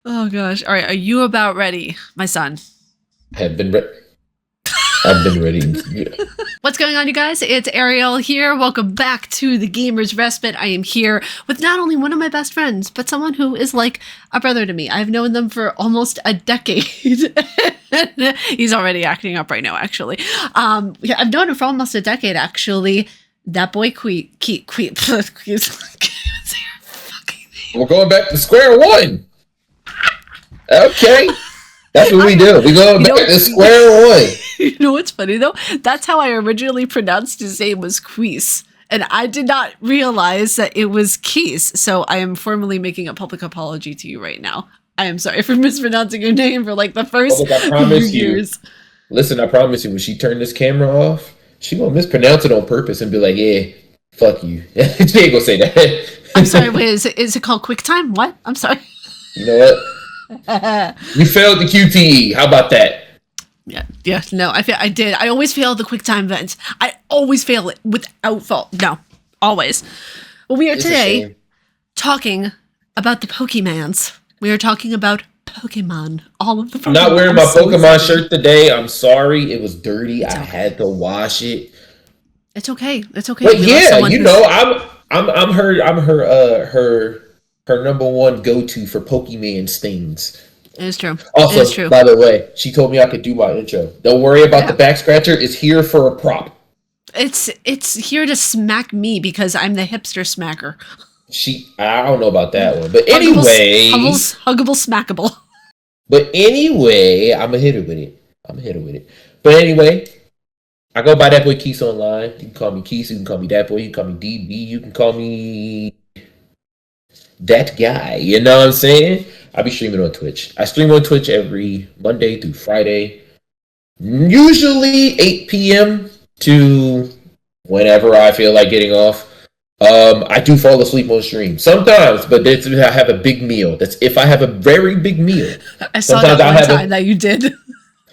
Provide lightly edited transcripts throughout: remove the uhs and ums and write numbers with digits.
Oh gosh. All right. Are you about ready, my son? Have been re- I've been ready. What's going on, you guys? It's Ariel here. Welcome back to the Gamer's Respite. I am here with not only one of my best friends, but someone who is like a brother to me. I've known them for almost a decade. He's already acting up right now, actually. Yeah, I've known him for almost a decade, actually. That boy, We're going back to square one. Okay. That's what we do. We go back to square one. You know what's funny though? That's how I originally pronounced his name was quise. And I did not realize that it was quise. So I am formally making a public apology to you right now. I am sorry for mispronouncing your name for like the first few years. Listen, I promise you, when she turned this camera off, she won't mispronounce it on purpose and be like, yeah, fuck you. She ain't gonna say that. I'm sorry, wait, is it called QuickTime? What? I'm sorry. You know what? You failed the QTE. How about that? Yeah, no, I did. I always fail the QuickTime events. I always fail it without fault. No, always. Well, we are today talking about the Pokemans. We are talking about Pokemon. All of the Pokemon. I'm not wearing my Pokemon shirt today. I'm sorry. It was dirty. I had to wash it. It's okay. It's okay. But yeah, you know, I'm her number one go-to for Pokemon stings. It is true. Also, by the way, she told me I could do my intro. Don't worry about the back scratcher. It's here for a prop. It's here to smack me because I'm the hipster smacker. I don't know about that one. But anyway. Huggable smackable. But anyway, I'm a hitter with it. But anyway, I go by that boy Keese online. You can call me Keese. You can call me that boy. You can call me DB. You can call me that guy. You know what I'm saying? I'll be streaming on Twitch. I stream on Twitch every Monday through Friday. Usually 8 p.m. to whenever I feel like getting off. I do fall asleep on stream sometimes, but that's if I have a big meal. That's if I have a very big meal. I saw that one time that you did.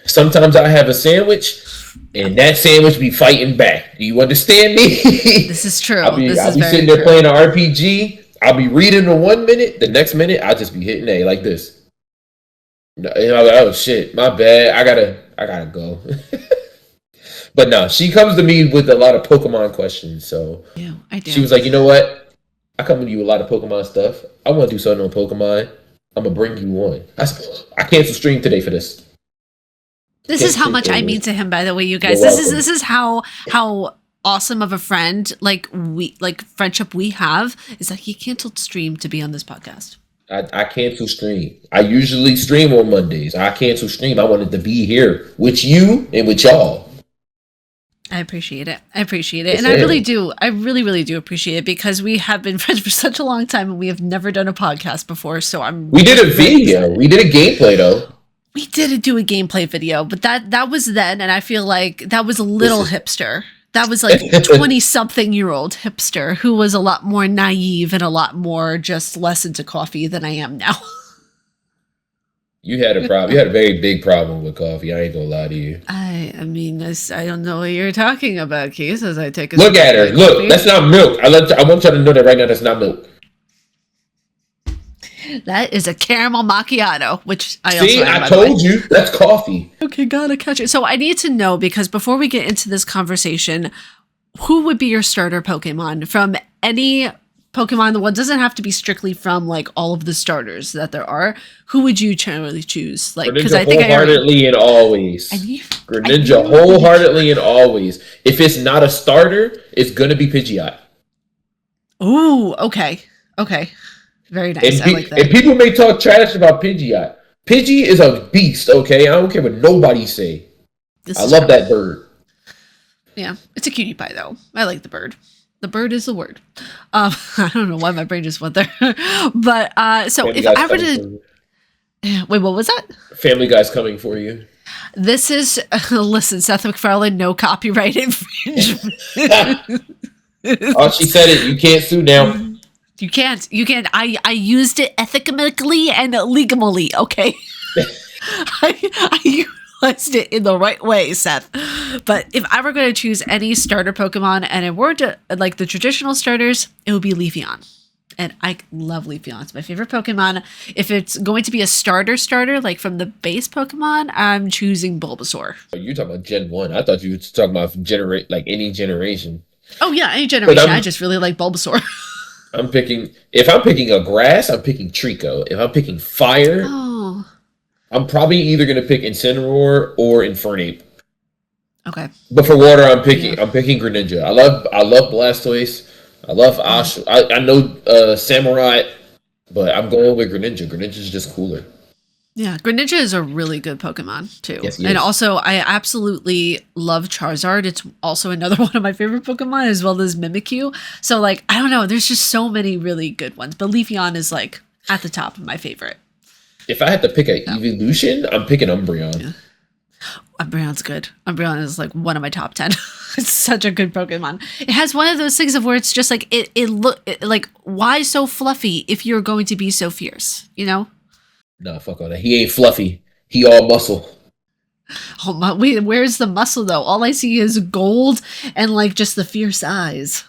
Sometimes I have a sandwich, and that sandwich be fighting back. Do you understand me? This is true. I'll be sitting there playing an RPG. I'll be reading in 1 minute. The next minute, I'll just be hitting A like this. And I'm like, oh shit, my bad. I gotta go. But no, she comes to me with a lot of Pokemon questions. So I do. She was like, you know what? I come to you with a lot of Pokemon stuff. I want to do something on Pokemon. I'm gonna bring you on. I canceled stream today for this. This is how much I mean to him, by the way, you guys. This is how awesome of a friend friendship we have is that he canceled stream to be on this podcast. I cancel stream. I usually stream on Mondays. I cancel stream. I wanted to be here with you and with y'all. I appreciate it. And I really do. I really, really do appreciate it because we have been friends for such a long time and we have never done a podcast before. So we did a video. We did a gameplay though. We did do a gameplay video, but that was then. And I feel like that was a little hipster. That was like 20-something-year-old hipster who was a lot more naive and a lot more just less into coffee than I am now. You had a problem. You had a very big problem with coffee. I ain't gonna lie to you. I mean, I don't know what you're talking about, Keith, as I take a look at her. Look, coffee. That's not milk. I want y'all to know that right now. That's not milk. That is a caramel macchiato, which I told you. That's coffee. Okay, gotta catch it. So I need to know, because before we get into this conversation, who would be your starter Pokemon from any Pokemon? The one doesn't have to be strictly from like all of the starters that there are. Who would you generally choose? Like, because I think wholeheartedly and always. Greninja wholeheartedly and always. If it's not a starter, it's gonna be Pidgeot. Ooh, okay. Very nice. I like that. And people may talk trash about Pidgeot. Pidgey is a beast, okay? I don't care what nobody say. I love that bird. Yeah, it's a cutie pie, though. I like the bird. The bird is the word. I don't know why my brain just went there. But, so if I were to... Wait, what was that? Family Guy's coming for you. This is... listen, Seth MacFarlane, no copyright infringement. Oh, she said it. You can't sue now. You can't. I used it ethically and legally, okay? I utilized it in the right way, Seth. But if I were going to choose any starter Pokemon and it were to, like the traditional starters, it would be Leafeon. And I love Leafeon. It's my favorite Pokemon. If it's going to be a starter, like from the base Pokemon, I'm choosing Bulbasaur. Oh, you're talking about Gen 1. I thought you were talking about like any generation. Oh yeah, any generation. I just really like Bulbasaur. If I'm picking a grass, I'm picking Trico. If I'm picking fire, Oh. I'm probably either gonna pick Incineroar or Infernape. Okay. But for water, I'm picking Greninja. I love Blastoise. I love Ash. I know Samurai, but I'm going with Greninja. Greninja's just cooler. Yeah, Greninja is a really good Pokemon too. Yes, he and is. also I absolutely love Charizard. It's also another one of my favorite Pokemon as well as Mimikyu. So like, I don't know, there's just so many really good ones. But Leafeon is like at the top of my favorite. If I had to pick an evolution, I'm picking Umbreon. Yeah. Umbreon's good. Umbreon is like one of my top 10. It's such a good Pokemon. It has one of those things of where it's just like like why so fluffy if you're going to be so fierce, you know? Nah, fuck all that. He ain't fluffy. He all muscle. Oh my, wait, where's the muscle though? All I see is gold and like just the fierce eyes.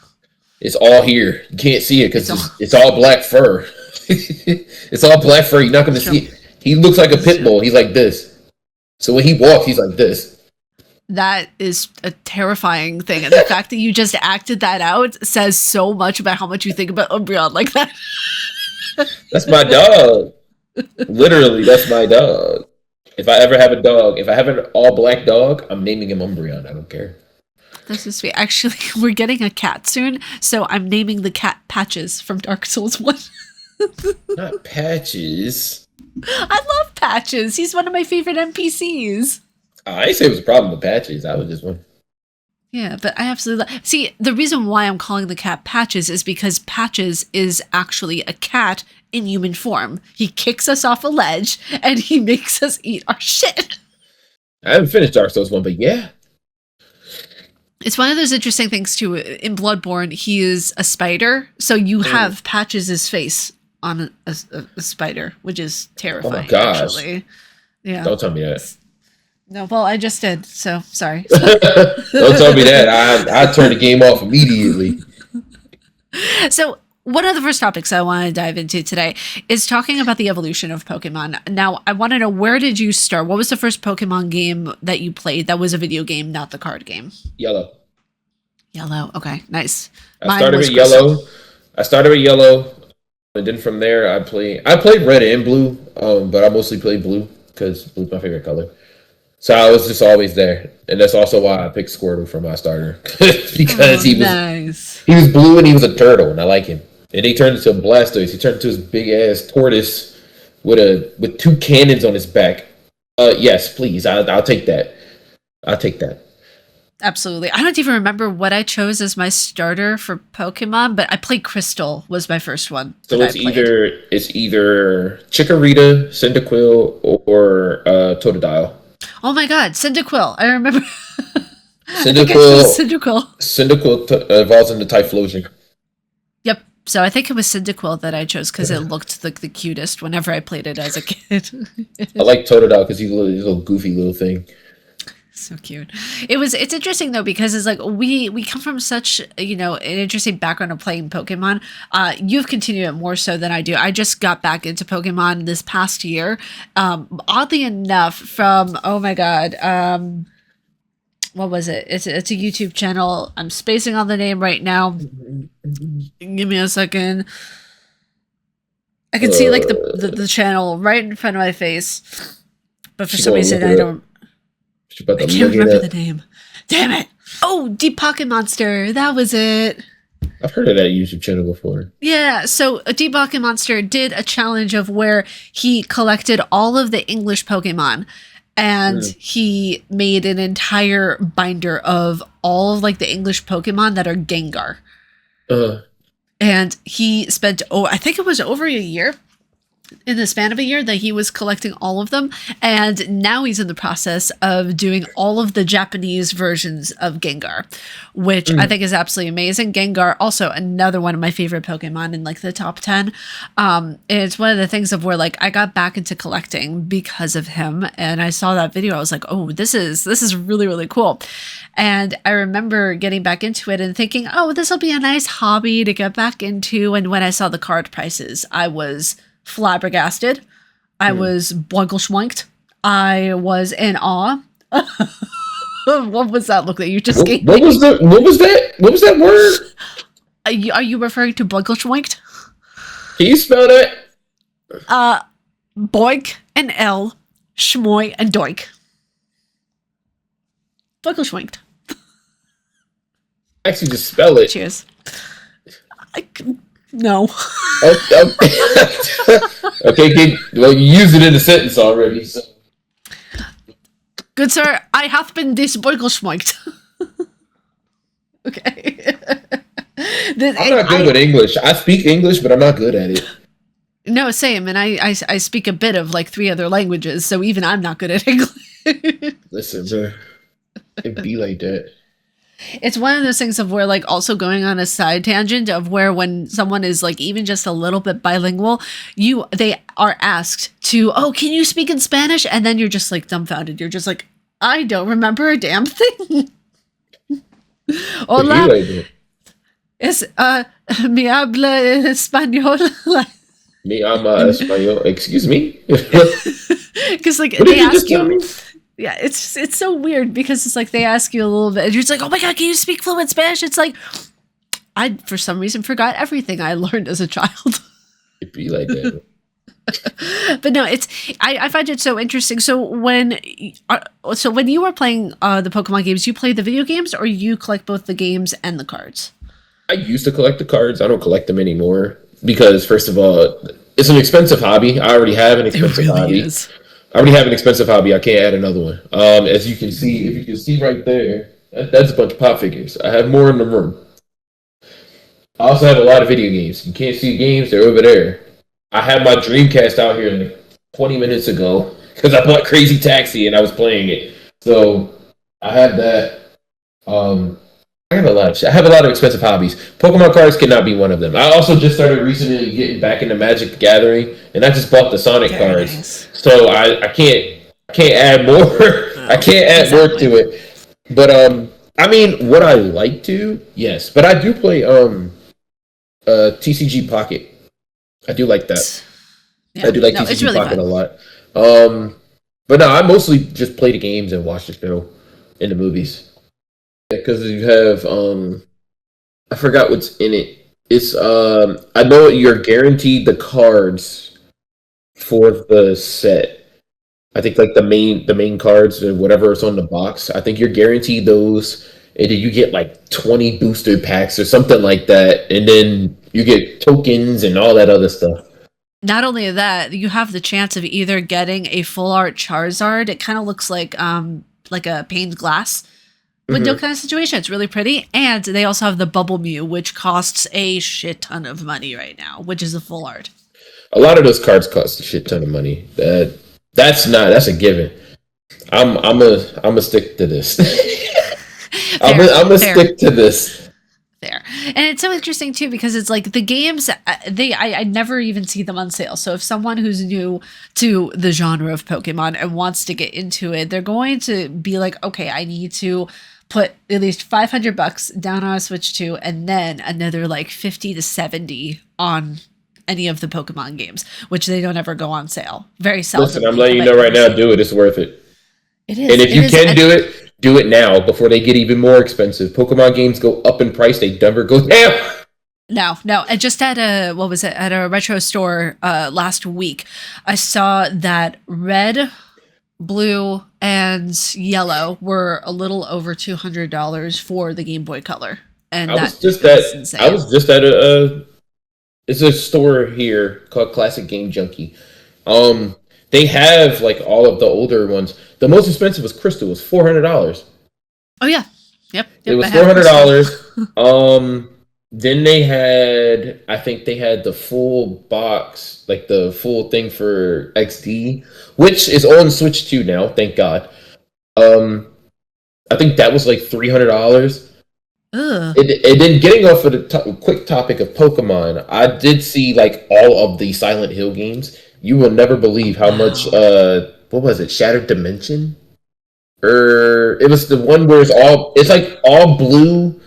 It's all here. You can't see it because It's it's all black fur. It's all black fur. You're not going to see it. He looks like a pit bull. He's like this. So when he walks, he's like this. That is a terrifying thing. And the fact that you just acted that out says so much about how much you think about Umbreon like that. That's my dog. Literally, that's my dog. If I ever have a dog, if I have an all black dog, I'm naming him Umbreon. I don't care. This is sweet. Actually, we're getting a cat soon, so I'm naming the cat Patches from Dark Souls 1. Not Patches. I love Patches. He's one of my favorite NPCs. I didn't say it was a problem with Patches. I was just one. Yeah, but I absolutely see, the reason why I'm calling the cat Patches is because Patches is actually a cat in human form. He kicks us off a ledge and he makes us eat our shit. I haven't finished Dark Souls 1, but yeah. It's one of those interesting things too. In Bloodborne, he is a spider, so you have Patches' face on a spider, which is terrifying. Oh my gosh. Actually. Yeah. Don't tell me that. No, well, I just did, so sorry. Don't tell me that. I turn the game off immediately. So one of the first topics I want to dive into today is talking about the evolution of Pokemon. Now, I want to know, where did you start? What was the first Pokemon game that you played that was a video game, not the card game? Yellow. Yellow. Okay, nice. I started with Yellow. And then from there, I played Red and Blue, but I mostly played Blue because Blue's my favorite color. So I was just always there, and that's also why I picked Squirtle for my starter because he was blue and he was a turtle, and I like him. And he turned into a Blastoise. He turned into this big ass tortoise with two cannons on his back. Yes, please, I'll take that. I'll take that. Absolutely. I don't even remember what I chose as my starter for Pokemon, but I played Crystal was my first one. So it's either Chikorita, Cyndaquil, or Totodile. Oh my god, Cyndaquil. I remember. Cyndaquil evolves into Typhlosion. Yep. So I think it was Cyndaquil that I chose because it looked like the cutest whenever I played it as a kid. I like Totodile because he's a little goofy little thing. So cute. It's interesting though, because it's like we come from such, an interesting background of playing Pokemon. You've continued it more so than I do. I just got back into Pokemon this past year. Oddly enough, from what was it? It's a YouTube channel. I'm spacing on the name right now. Give me a second. I can see like the channel right in front of my face, but for some reason I don't. I can't remember the name. Damn it! Oh, Deep Pocket Monster. That was it. I've heard of that YouTube channel before. Yeah, so Deep Pocket Monster did a challenge of where he collected all of the English Pokemon, and he made an entire binder of all of like the English Pokemon that are Gengar. And he spent, I think it was over a year. in the span of a year that he was collecting all of them, and now he's in the process of doing all of the Japanese versions of Gengar, which I think is absolutely amazing. Gengar, also another one of my favorite Pokemon in like the top 10. It's one of the things of where like I got back into collecting because of him, and I saw that video. I was like, oh, this is really, really cool. And I remember getting back into it and thinking, oh, this will be a nice hobby to get back into. And when I saw the card prices, I was flabbergasted. I was boinkelschwanked. I was in awe. What was that look that you just gave me? What was that word? Are you referring to boinkelschwanked? Can you spell that? Boink and L, schmoy and doink. Boinkelschwanked. Actually, just spell it. Cheers. No. Okay, well, you used it in a sentence already. So. Good sir, I hath been disboinkelschmoikt. Okay. I'm not good with English. I speak English, but I'm not good at it. No, same. And I speak a bit of like 3 other languages, so even I'm not good at English. Listen, bro. It'd be like that. It's one of those things of where like also going on a side tangent of where when someone is like even just a little bit bilingual, they are asked to, oh, can you speak in Spanish? And then you're just like dumbfounded. You're just like, I don't remember a damn thing. Hola. Es mi habla español. Me ama español. Excuse me. Because like they ask you. Yeah, it's so weird because it's like they ask you a little bit and you're just like, oh my god, can you speak fluent Spanish? It's like I for some reason forgot everything I learned as a child. It'd be like that. But no, I find it so interesting. So when you were playing the Pokemon games, you play the video games or you collect both the games and the cards? I used to collect the cards. I don't collect them anymore because first of all, it's an expensive hobby. I already have an expensive hobby. Is. I already have an expensive hobby. I can't add another one. As you can see, if you can see right there, that's a bunch of pop figures. I have more in the room. I also have a lot of video games. You can't see games; they're over there. I had my Dreamcast out here like 20 minutes ago because I bought Crazy Taxi and I was playing it. So I have that. I have a lot of expensive hobbies. Pokemon cards cannot be one of them. I also just started recently getting back into Magic the Gathering, and I just bought the Sonic cards. Nice. So I can't add more. I can't add more to it. But I mean, would I like to? Yes, but I do play TCG Pocket. I do like that. Yeah, I do like TCG really Pocket fun. A lot. But no, I mostly just play the games and watch the show and the movies. Because you have, I forgot what's in it. It's, I know you're guaranteed the cards for the set. I think like the main cards or whatever is on the box. I think you're guaranteed those, and then you get like 20 booster packs or something like that, and then you get tokens and all that other stuff. Not only that, you have the chance of either getting a full art Charizard. It kind of looks like a painted glass window kind of situation. It's really pretty. And they also have the Bubble Mew, which costs a shit ton of money right now, which is a full art. A lot of those cards cost a shit ton of money. That's a given. I'm a stick to this. I'm a stick to this. There. And it's so interesting too because it's like the games I never even see them on sale. So if someone who's new to the genre of Pokemon and wants to get into it, they're going to be like, okay, I need to put at least $500 down on a Switch 2 and then another like 50 to 70 on any of the Pokemon games, which they don't ever go on sale. Very seldom. Listen, I'm letting you know right now, do it. It's worth it. It is. And if you can do it now before they get even more expensive. Pokemon games go up in price, they never go down. No. I just at a retro store last week, I saw that red, blue, and yellow were a little over $200 for the Game Boy Color. And I was just at it's a store here called Classic Game Junkie. They have like all of the older ones. The most expensive was Crystal. It was $400. Oh yeah, yep. It was $400. Then they had, I think they had the full box, like the full thing for XD, which is on Switch 2 now, thank God. Um, I think that was like $300. Ugh. And then getting off of the quick topic of Pokemon, I did see like all of the Silent Hill games. You will never believe how much. Wow. What was it? Shattered Dimension, or it was the one where it's like all blue.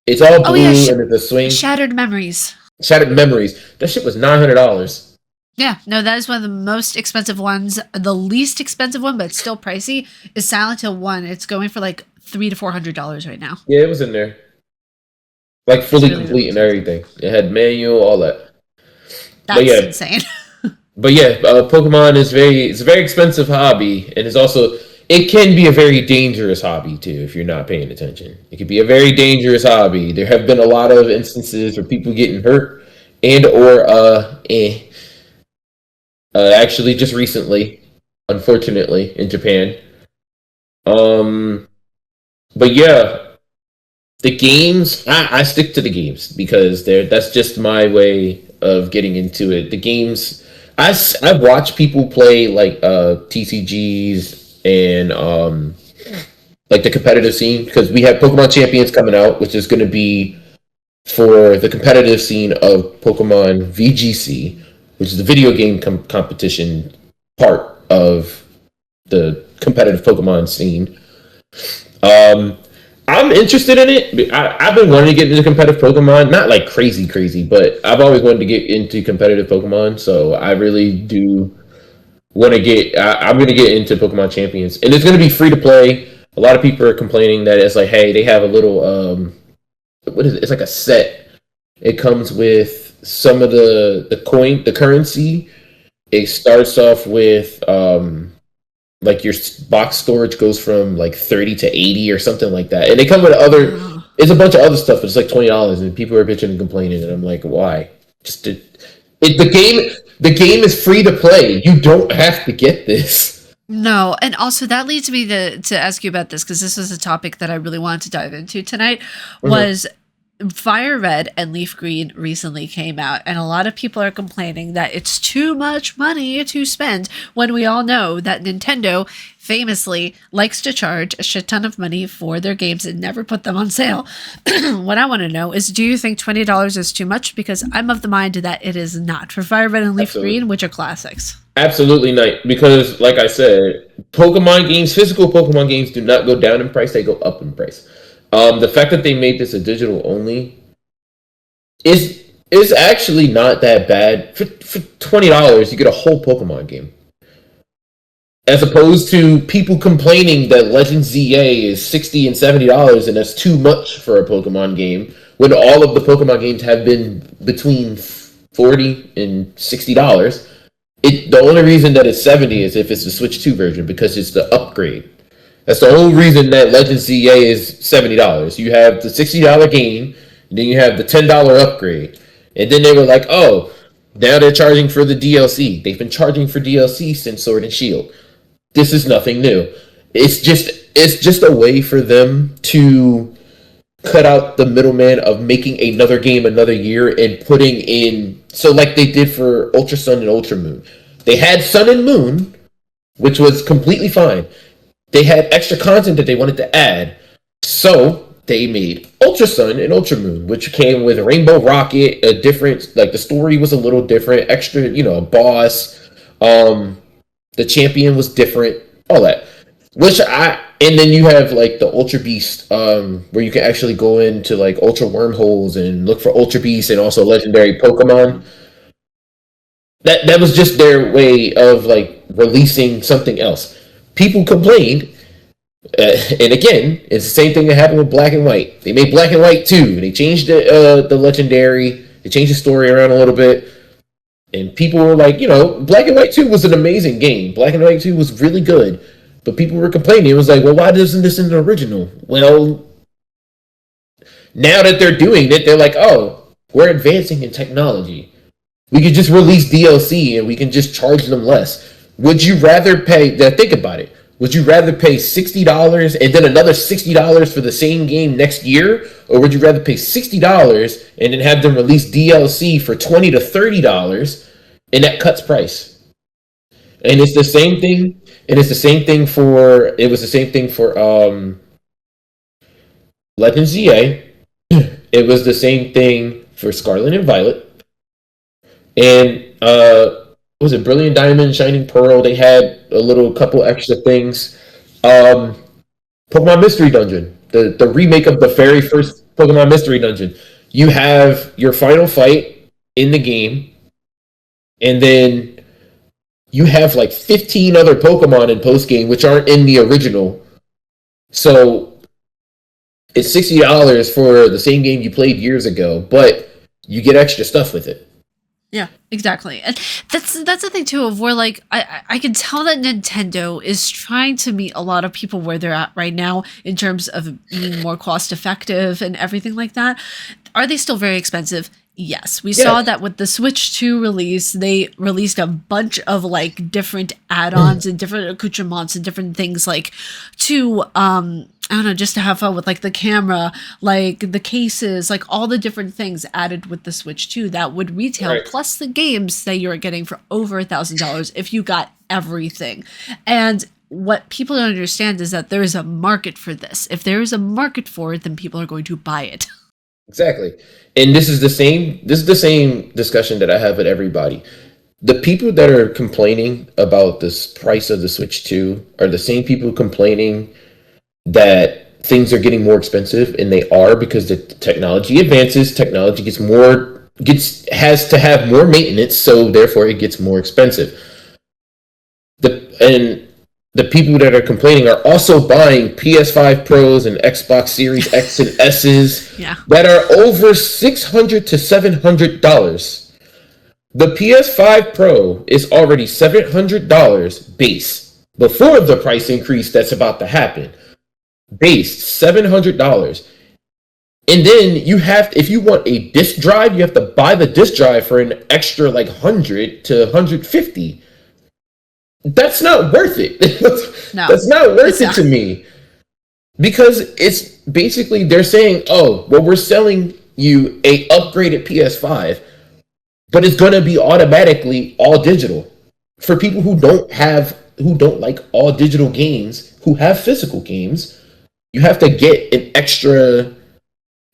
It's all Oh yeah, blue and it's a swing. Shattered Memories. Shattered Memories. That shit was $900. Yeah, no, that is one of the most expensive ones. The least expensive one, but still pricey, is Silent Hill 1. It's going for like $300 to $400 right now. Yeah, it was in there, like It's fully really, really complete and expensive. everything. It had manual, all that. But That's yeah, insane. Pokemon is it's a very expensive hobby, and it's also it can be a very dangerous hobby too if you're not paying attention. It could be a very dangerous hobby. There have been a lot of instances where people getting hurt and or actually just recently, unfortunately, in Japan. Um, but yeah, the games I stick to the games because that's just my way of getting into it. The games I watch people play like TCGs and like the competitive scene because we have Pokemon Champions coming out, which is going to be for the competitive scene of Pokemon VGC, which is the video game competition part of the competitive Pokemon scene. Um, I'm interested in it. I've been wanting to get into competitive Pokemon, not like crazy, crazy, but I've always wanted to get into competitive Pokemon. So I really do want to get. I'm going to get into Pokemon Champions, and it's going to be free to play. A lot of people are complaining that it's like, hey, they have a little what is it? It's like a set. It comes with some of the currency. It starts off with like your box storage goes from like 30 to 80 or something like that, and they come with other. Oh. It's a bunch of other stuff, but it's like $20, and people are bitching and complaining, and I'm like, why? Just the game. The game is free to play. You don't have to get this. No, and also that leads me to ask you about this because this was a topic that I really wanted to dive into tonight. Mhm. Was Fire Red and Leaf Green recently came out, and a lot of people are complaining that it's too much money to spend when we all know that Nintendo famously likes to charge a shit ton of money for their games and never put them on sale. What I want to know is, do you think $20 is too much? Because I'm of the mind that it is not for Fire Red and Leaf Absolutely. Green, which are classics. Absolutely not. Because, like I said, Pokemon games, physical Pokemon games, do not go down in price; they go up in price. The fact that they made this a digital only is actually not that bad. For $20, you get a whole Pokemon game, as opposed to people complaining that Legend ZA is $60 and $70 and that's too much for a Pokemon game. When all of the Pokemon games have been between $40 and $60. The only reason that it's 70 is if it's the Switch 2 version because it's the upgrade. That's the whole reason that Legend ZA is $70. You have the $60 game, and then you have the $10 upgrade. And then they were like, oh, now they're charging for the DLC. They've been charging for DLC since Sword and Shield. This is nothing new. It's just a way for them to cut out the middleman of making another game another year and putting in so like they did for Ultra Sun and Ultra Moon. They had Sun and Moon, which was completely fine. They had extra content that they wanted to add. So they made Ultra Sun and Ultra Moon, which came with a Rainbow Rocket, a different like the story was a little different, extra, a boss. The champion was different, all that. And then you have like the Ultra Beast, where you can actually go into like Ultra Wormholes and look for Ultra Beast and also legendary Pokemon. That was just their way of like releasing something else. People complained, and again, it's the same thing that happened with Black and White. They made Black and White too. They changed the legendary. They changed the story around a little bit, and people were like, Black and White 2 was an amazing game. Black and White 2 was really good. But people were complaining. It was like, well, why isn't this in the original? Well, now that they're doing it, they're like, oh, we're advancing in technology. We could just release DLC and we can just charge them less. Would you rather pay? Now think about it. Would you rather pay $60 and then another $60 for the same game next year, or would you rather pay $60 and then have them release DLC for $20 to $30, and that cuts price? And it's the same thing. And it's the same thing for. It was the same thing for Legends ZA. It was the same thing for Scarlet and Violet. And was it Brilliant Diamond, Shining Pearl? They had a little couple extra things. Pokemon Mystery Dungeon, the remake of the very first Pokemon Mystery Dungeon. You have your final fight in the game, and then you have like 15 other Pokemon in post game which aren't in the original. So it's $60 for the same game you played years ago, but you get extra stuff with it. Yeah, exactly. And that's the thing too of where like I can tell that Nintendo is trying to meet a lot of people where they're at right now in terms of being more cost effective and everything like that. Are they still very expensive? Yes. We saw that with the Switch 2 release, they released a bunch of like different add-ons and different accoutrements and different things like to I don't know, just to have fun with like the camera, like the cases, like all the different things added with the Switch 2 that would retail, Right. plus the games that you're getting for over $1,000 if you got everything. And what people don't understand is that there is a market for this. If there is a market for it, then people are going to buy it. Exactly. And this is the same discussion that I have with everybody. The people that are complaining about this price of the Switch 2 are the same people complaining that things are getting more expensive, and they are, because the technology advances, technology has to have more maintenance, so therefore it gets more expensive. The people that are complaining are also buying PS5 Pros and Xbox Series X and S's that are over $600 to $700. The PS5 Pro is already $700 base before the price increase that's about to happen. Base $700. And then you have, if you want a disk drive, you have to buy the disk drive for an extra like $100 to $150. That's not worth it. No, that's not worth it to me. Because it's basically, they're saying, oh, well, we're selling you a upgraded PS5, but it's going to be automatically all digital. For people who don't like all digital games, who have physical games, you have to get an extra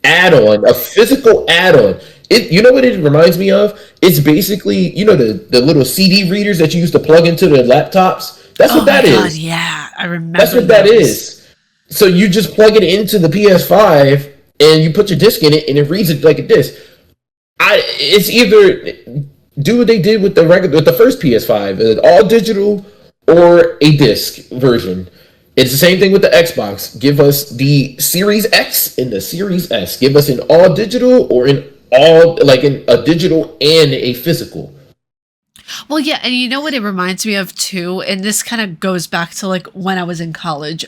add-on, a physical add-on. You know what it reminds me of? It's basically, the little CD readers that you used to plug into the laptops. That's what that is. Yeah, I remember. That's what that is. So you just plug it into the PS5 and you put your disc in it and it reads it like a disc. It's either do what they did with the first PS5, all digital or a disc version. It's the same thing with the Xbox. Give us the Series X and the Series S. Give us an all digital or an all, like a digital and a physical. Well, yeah, and you know what it reminds me of too, and this kind of goes back to like when I was in college.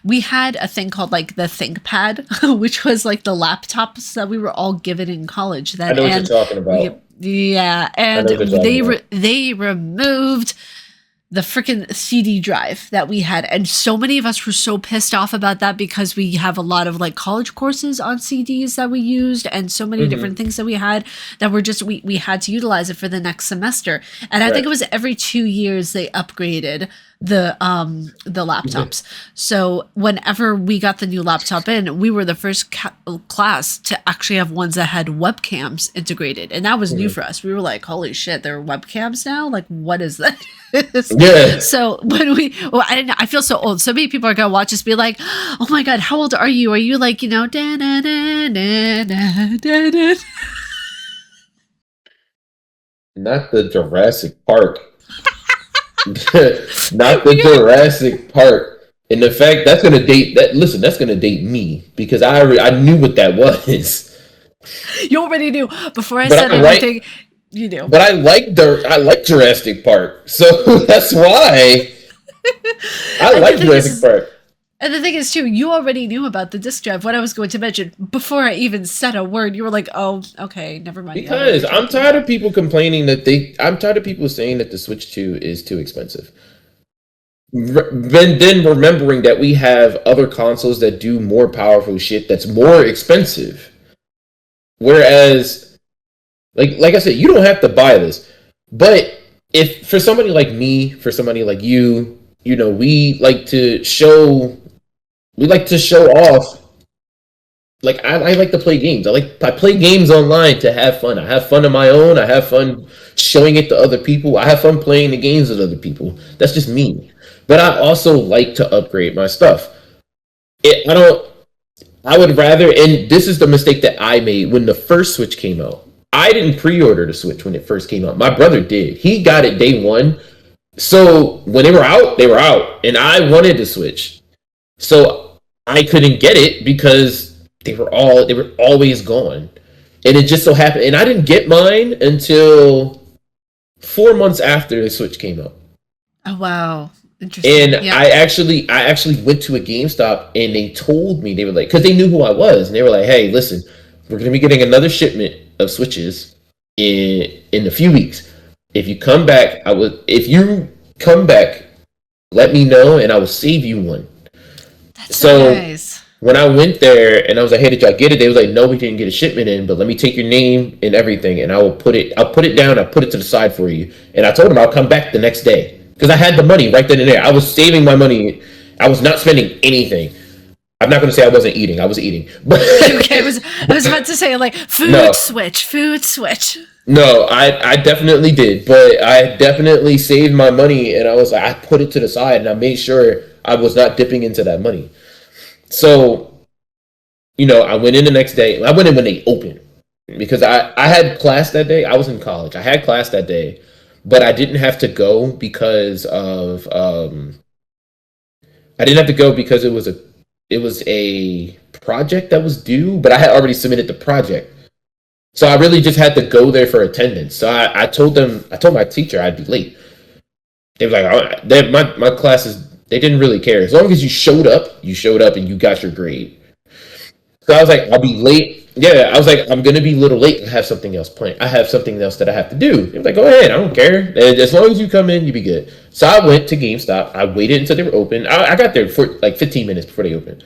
We had a thing called like the ThinkPad, which was like the laptops that we were all given in college. Then, I know what you're talking about. Yeah, and they removed the freaking CD drive that we had. And so many of us were so pissed off about that because we have a lot of like college courses on CDs that we used and so many different things that we had that were just, we had to utilize it for the next semester. And I think it was every 2 years they upgraded the laptops. So whenever we got the new laptop in, we were the first class to actually have ones that had webcams integrated. And that was new for us. We were like, holy shit, there are webcams now? Like, what is that? Yeah. So when I feel so old. So many people are gonna watch us be like, "Oh my god, how old are you? Are you like, Not the Jurassic Park. Not the Jurassic Park. And the fact that's gonna date that. Listen, that's gonna date me because I knew what that was. You already knew before I said anything. You do. But I like Jurassic Park, so that's why I like Jurassic Park. And the thing is, too, you already knew about the disc drive, what I was going to mention. Before I even said a word, you were like, oh, okay, never mind. Because I'm tired of people complaining I'm tired of people saying that the Switch 2 is too expensive. then remembering that we have other consoles that do more powerful shit that's more expensive. Whereas, like I said, you don't have to buy this, but if for somebody like me, for somebody like you, we like to show off. Like I like to play games. I play games online to have fun. I have fun on my own. I have fun showing it to other people. I have fun playing the games with other people. That's just me. But I also like to upgrade my stuff. I don't. I would rather, and this is the mistake that I made when the first Switch came out. I didn't pre-order the Switch when it first came out. My brother did. He got it day one. So when they were out, and I wanted the Switch. So I couldn't get it because they were always gone. And it just so happened, and I didn't get mine until 4 months after the Switch came out. Oh wow. Interesting. And Yeah. I actually went to a GameStop and they told me, they were like, because they knew who I was, and they were like, "Hey, listen, we're gonna be getting another shipment of Switches in a few weeks. If you come back, if you come back, let me know and I will save you one." That's so So nice. when I went there and I was like, "Hey, did y'all get it?" They was like, "No, we didn't get a shipment in, but let me take your name and everything, and I'll put it down, I'll put it to the side for you." And I told them I'll come back the next day because I had the money right then and there. I was saving my money. I was not spending anything. I'm not going to say I wasn't eating. I was eating, but Okay, I was about to say like no, food switch. no, I definitely did, but I definitely saved my money, and I put it to the side, and I made sure I was not dipping into that money. So I went in the next day. I went in when they opened because I had class that day. I was in college. I had class that day, but I didn't have to go because of I didn't have to go because it was a project that was due, but I had already submitted the project. So I really just had to go there for attendance. So I told my teacher I'd be late. They were like, "All right." My classes, they didn't really care. As long as you showed up and you got your grade. So I was like, I'll be late. Yeah, I was like, I'm gonna be a little late. I have something else planned. I have something else that I have to do. They were like, go ahead, I don't care. As long as you come in, you be good. So I went to GameStop. I waited until they were open. I got there for like 15 minutes before they opened.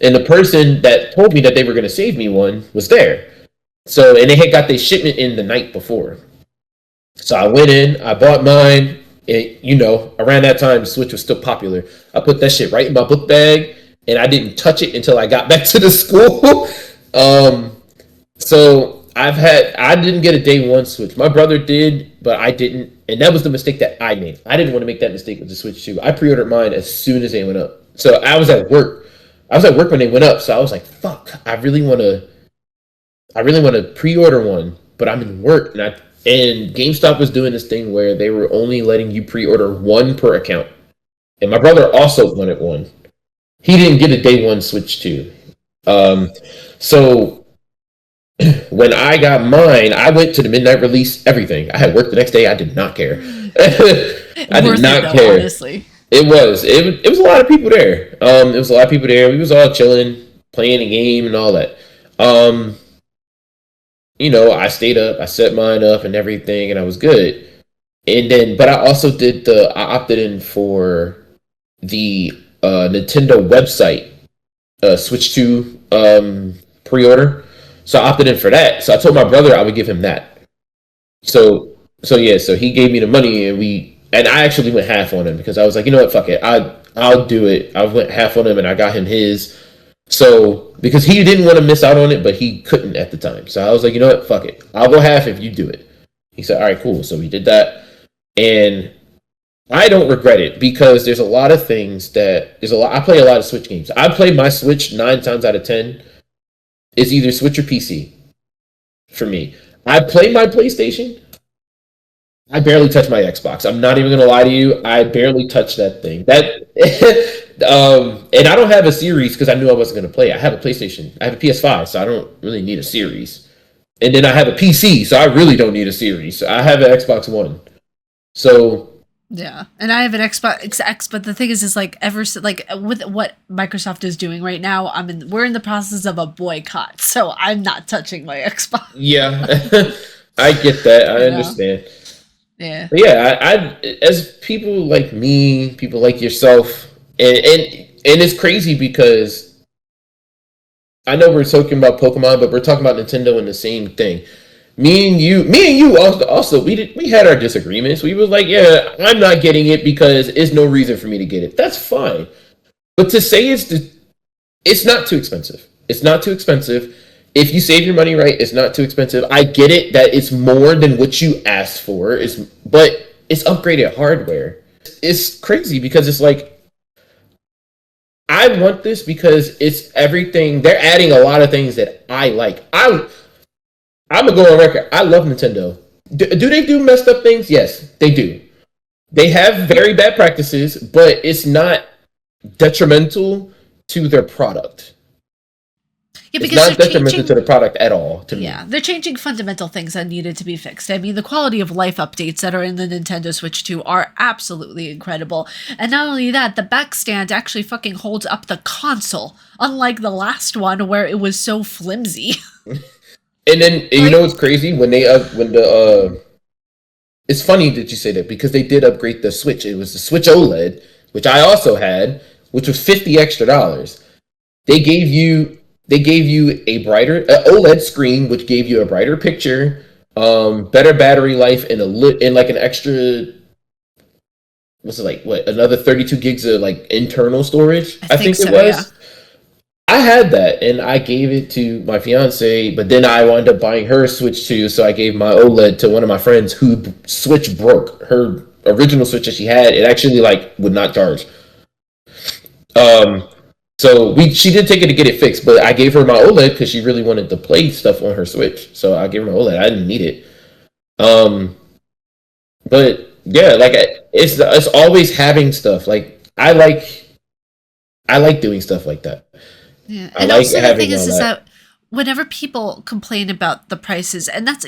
And the person that told me that they were gonna save me one was there. So and they had got their shipment in the night before. So I went in, I bought mine. And, around that time, the Switch was still popular. I put that shit right in my book bag, and I didn't touch it until I got back to the school. So I didn't get a day one Switch. My brother did, but I didn't, and that was the mistake that I made. I didn't want to make that mistake with the Switch too. I pre-ordered mine as soon as they went up. So I was at work. I was at work when they went up, so I was like, "Fuck! I really want to pre-order one, but I'm in work." And GameStop was doing this thing where they were only letting you pre-order one per account. And my brother also wanted one. He didn't get a day one Switch too. So when I got mine, I went to the midnight release. Everything. I had work the next day. I did not care. I did Worth it not though, care. honestly. It was a lot of people there. It was a lot of people there. We was all chilling, playing a game and all that. Um, I stayed up, I set mine up and everything, and I was good. And then, but I also I opted in for the Nintendo website Switch 2 pre-order. So I opted in for that. So I told my brother I would give him that. So he gave me the money, and I actually went half on him because I was like, you know what, fuck it, I'll do it. I went half on him, and I got him his. So because he didn't want to miss out on it, but he couldn't at the time. So I was like, you know what, fuck it, I'll go half if you do it. He said, all right, cool. So we did that, and I don't regret it because there's a lot of things that there's a lot. I play a lot of Switch games. I play my Switch 9 times out of 10. It's either Switch or PC for me. I play my PlayStation. I barely touch my Xbox. I'm not even gonna lie to you. I barely touch that thing. And I don't have a series because I knew I wasn't gonna play. I have a PlayStation. I have a PS5, so I don't really need a series. And then I have a PC, so I really don't need a series. I have an Xbox One. So Yeah, and I have an Xbox X, but the thing is like like with what Microsoft is doing right now, we're in the process of a boycott, so I'm not touching my Xbox. yeah, I get that. I You know? understand. Yeah. But yeah, I as people like me, people like yourself, and it's crazy because I know we're talking about Pokemon, but we're talking about Nintendo in the same thing. Me and you also we had our disagreements. We was like, yeah, I'm not getting it because it's no reason for me to get it. That's fine. But to say it's not too expensive. It's not too expensive. If you save your money right, it's not too expensive. I get it that it's more than what you asked for. But it's upgraded hardware. It's crazy because it's like I want this because it's everything. They're adding a lot of things that I like. I'm gonna go on record. I love Nintendo. Do they do messed up things? Yes, they do. They have very bad practices, but it's not detrimental to their product. Yeah, It's because they're not detrimental to changing. the product at all to me. Yeah, they're changing fundamental things that needed to be fixed. I mean, the quality of life updates that are in the Nintendo Switch 2 are absolutely incredible. And not only that, the back stand actually fucking holds up the console, unlike the last one where it was so flimsy. And you Like, know what's crazy when the it's funny that you say that because they did upgrade the Switch. It was the Switch OLED, which I also had, which was $50 extra. They gave you a brighter OLED screen, which gave you a brighter picture, better battery life, and like an extra. What's it like? What, another 32 gigs of like internal storage? I I think think it so, yeah. was. I had that, and I gave it to my fiance, but then I wound up buying her a Switch too. So I gave my OLED to one of my friends who Switch broke. Her original Switch that she had, it actually like would not charge. Um, so she did take it to get it fixed, but I gave her my OLED because she really wanted to play stuff on her Switch. So I gave her my OLED. I didn't need it. Um, but yeah, like it's always having stuff. Like I like doing stuff like that. Yeah. I And like also the thing having all is that. that whenever people complain about the prices, and that's,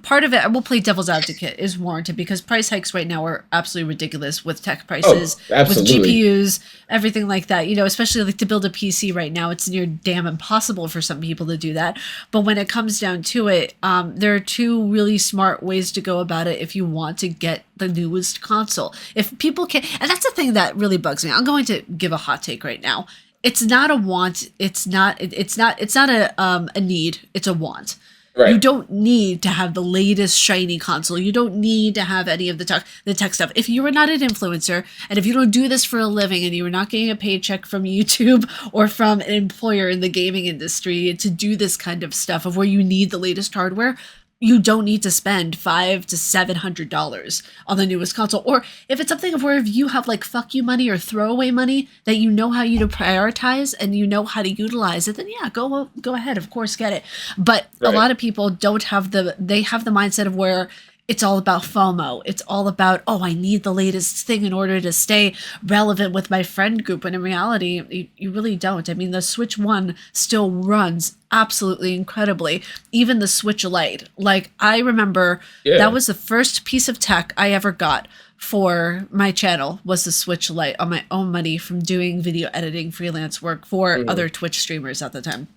part of it, I will play devil's advocate, is warranted because price hikes right now are absolutely ridiculous with tech Oh, prices, with absolutely. GPUs, everything like that. Especially like to build a PC right now, it's near damn impossible for some people to do that. But when it comes down to it, there are two really smart ways to go about it if you want to get the newest console. If people can, and that's the thing that really bugs me. I'm going to give a hot take right now. It's not a want. It's not a need. It's a want. You Right. don't need to have the latest shiny console. You don't need to have any of the tech stuff. If you are not an influencer and if you don't do this for a living and you are not getting a paycheck from YouTube or from an employer in the gaming industry to do this kind of stuff of where you need the latest hardware, you don't need to spend $500 to $700 on the newest console. Or if it's something of where if you have like fuck you money or throwaway money that you know how you to prioritize and you know how to utilize it, then yeah, go ahead. Of course, get it. But a Right. lot of people don't have they have the mindset of where it's all about FOMO. It's all about, oh, I need the latest thing in order to stay relevant with my friend group. When in reality, you really don't. I mean, the Switch 1 still runs absolutely incredibly. Even the Switch Lite. Like, I remember that Yeah. was the first piece of tech I ever got for my channel was the Switch Lite on my own money from doing video editing freelance work for Mhm. other Twitch streamers at the time.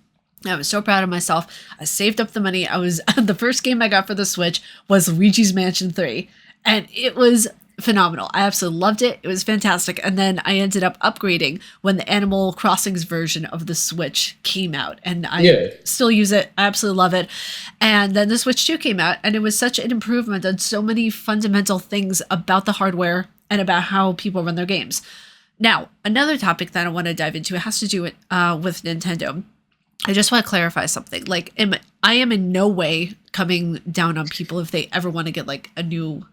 I was so proud of myself. I saved up the money. I was the first game I got for the Switch was Luigi's Mansion 3, and it was phenomenal. I absolutely loved it. It was fantastic. And then I ended up upgrading when the Animal Crossings version of the Switch came out, and I Yeah. still use it. I absolutely love it. And then the Switch 2 came out, and it was such an improvement on so many fundamental things about the hardware and about how people run their games. Now, another topic that I want to dive into, it has to do with Nintendo. I just want to clarify something. Like, I am in no way coming down on people if they ever want to get like a new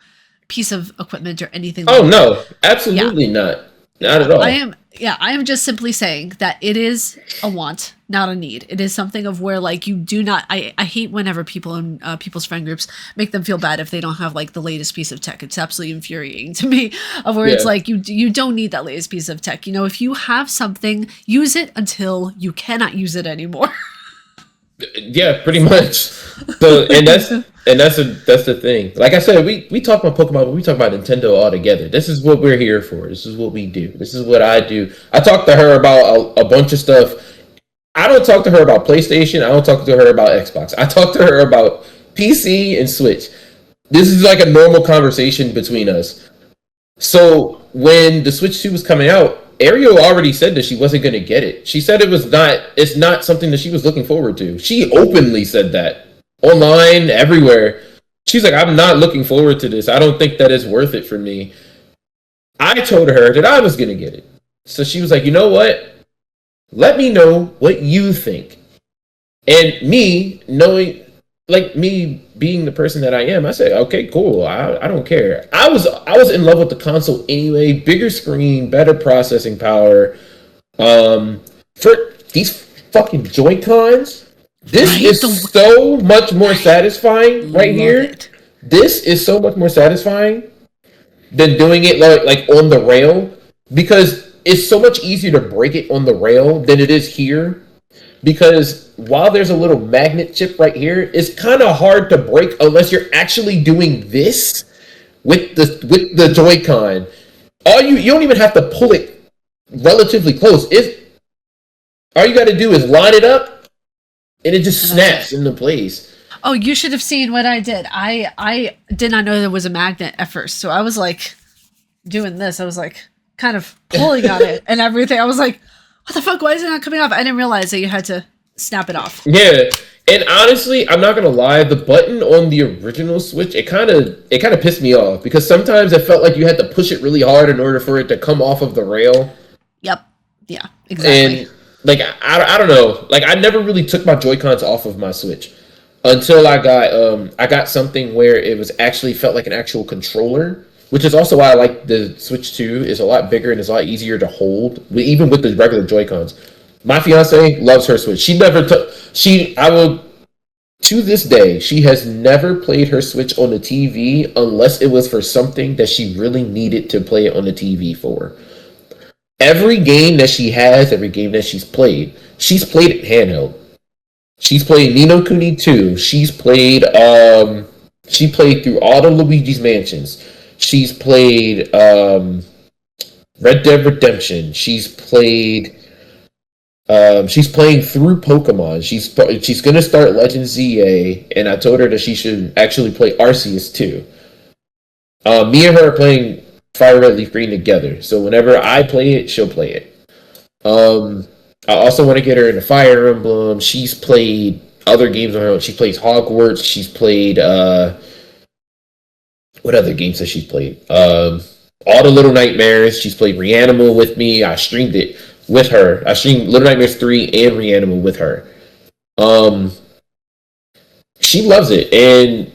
piece of equipment or anything Oh like that. no, Yeah, absolutely not. Not yeah. at I all. am. Yeah, I am just simply saying that it is a want, not a need. It is something of where like you do not. I hate whenever people in people's friend groups make them feel bad if they don't have like the latest piece of tech. It's absolutely infuriating to me. Of where it's Yeah. like you don't need that latest piece of tech. If you have something, use it until you cannot use it anymore. Yeah, pretty much. So and Like, that's the thing. Like I said, we talk about Pokemon, but we talk about Nintendo all together. This is what we're here for. This is what we do. This is what I do. I talk to her about a bunch of stuff. I don't talk to her about PlayStation. I don't talk to her about Xbox. I talk to her about PC and Switch. This is like a normal conversation between us. So when the Switch 2 was coming out, Ariel already said that she wasn't going to get it. She said it's not something that she was looking forward to. She openly said that online, everywhere. She's like, I'm not looking forward to this. I don't think that is worth it for me. I told her that I was going to get it. So she was like, you know what? Let me know what you think. And me, knowing, like me being the person that I am, I said, okay, cool. I don't care. I was in love with the console anyway. Bigger screen, better processing power. For these fucking Joy-Cons, this Right? is so much more satisfying right Love here. it. This is so much more satisfying than doing it like on the rail, because it's so much easier to break it on the rail than it is here, because while there's a little magnet chip right here, it's kind of hard to break unless you're actually doing this with the Joy-Con. You don't even have to pull it relatively close. All you got to do is line it up and it just snaps into place. Oh, you should have seen what I did. I did not know there was a magnet at first, so I was like doing this. I was like kind of pulling on it and everything. I was like, what the fuck? Why is it not coming off? I didn't realize that you had to snap it off. Yeah, and honestly, I'm not gonna lie. The button on the original Switch, it kind of pissed me off, because sometimes it felt like you had to push it really hard in order for it to come off of the rail. Yep. Yeah, exactly. And like I don't know, like I never really took my Joy Cons off of my Switch until I got something where it was actually felt like an actual controller, which is also why I like the Switch 2. It's a lot bigger and it's a lot easier to hold, even with the regular Joy Cons. My fiance loves her Switch. She never took. I will, to this day, she has never played her Switch on the TV unless it was for something that she really needed to play it on the TV for. Every game that she has, every game that she's played it handheld. She's played Ni no Kuni 2. She played through all the Luigi's Mansions. She's played Red Dead Redemption. She's playing through Pokemon. She's gonna start Legend ZA, and I told her that she should actually play Arceus too. Me and her are playing Fire Red Leaf Green together, so whenever I play it, she'll play it. I also want to get her into Fire Emblem. She's played other games on her own. She plays Hogwarts. She's played what other games has she played? All the Little Nightmares. She's played Reanimal with me. I streamed it with her. I streamed Little Nightmares 3 and Reanimal with her. She loves it, and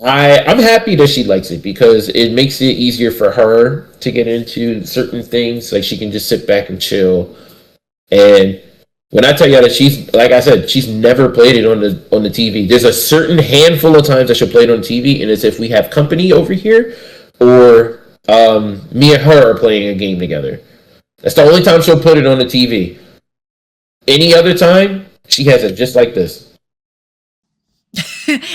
I'm happy that she likes it, because it makes it easier for her to get into certain things. Like, she can just sit back and chill. And when I tell you that she's, like I said, she's never played it on the TV. There's a certain handful of times that she'll play it on TV, and it's if we have company over here, or me and her are playing a game together. That's the only time she'll put it on the TV. Any other time, she has it just like this.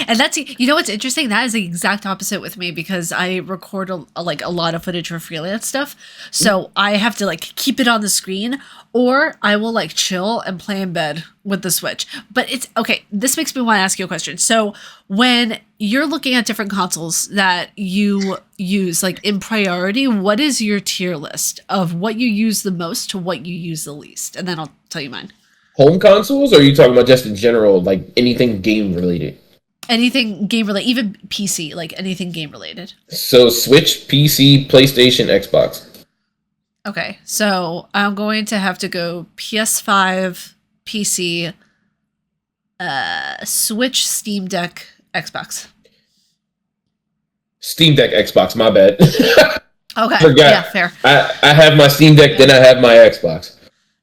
And that's, you know what's interesting? That is the exact opposite with me, because I record like a lot of footage for freelance stuff. So I have to like keep it on the screen, or I will like chill and play in bed with the Switch. But it's okay. This makes me want to ask you a question. So when you're looking at different consoles that you use like in priority, what is your tier list of what you use the most to what you use the least? And then I'll tell you mine. Home consoles, or are you talking about just in general, like anything game related? Anything game related, even PC, like anything game related. So Switch, PC, PlayStation, Xbox. Okay, so I'm going to have to go PS5, PC, Switch, Steam Deck, Xbox. Steam Deck, Xbox, my bad. Okay, Forgot. yeah, fair. I have my Steam Deck, then I have my Xbox.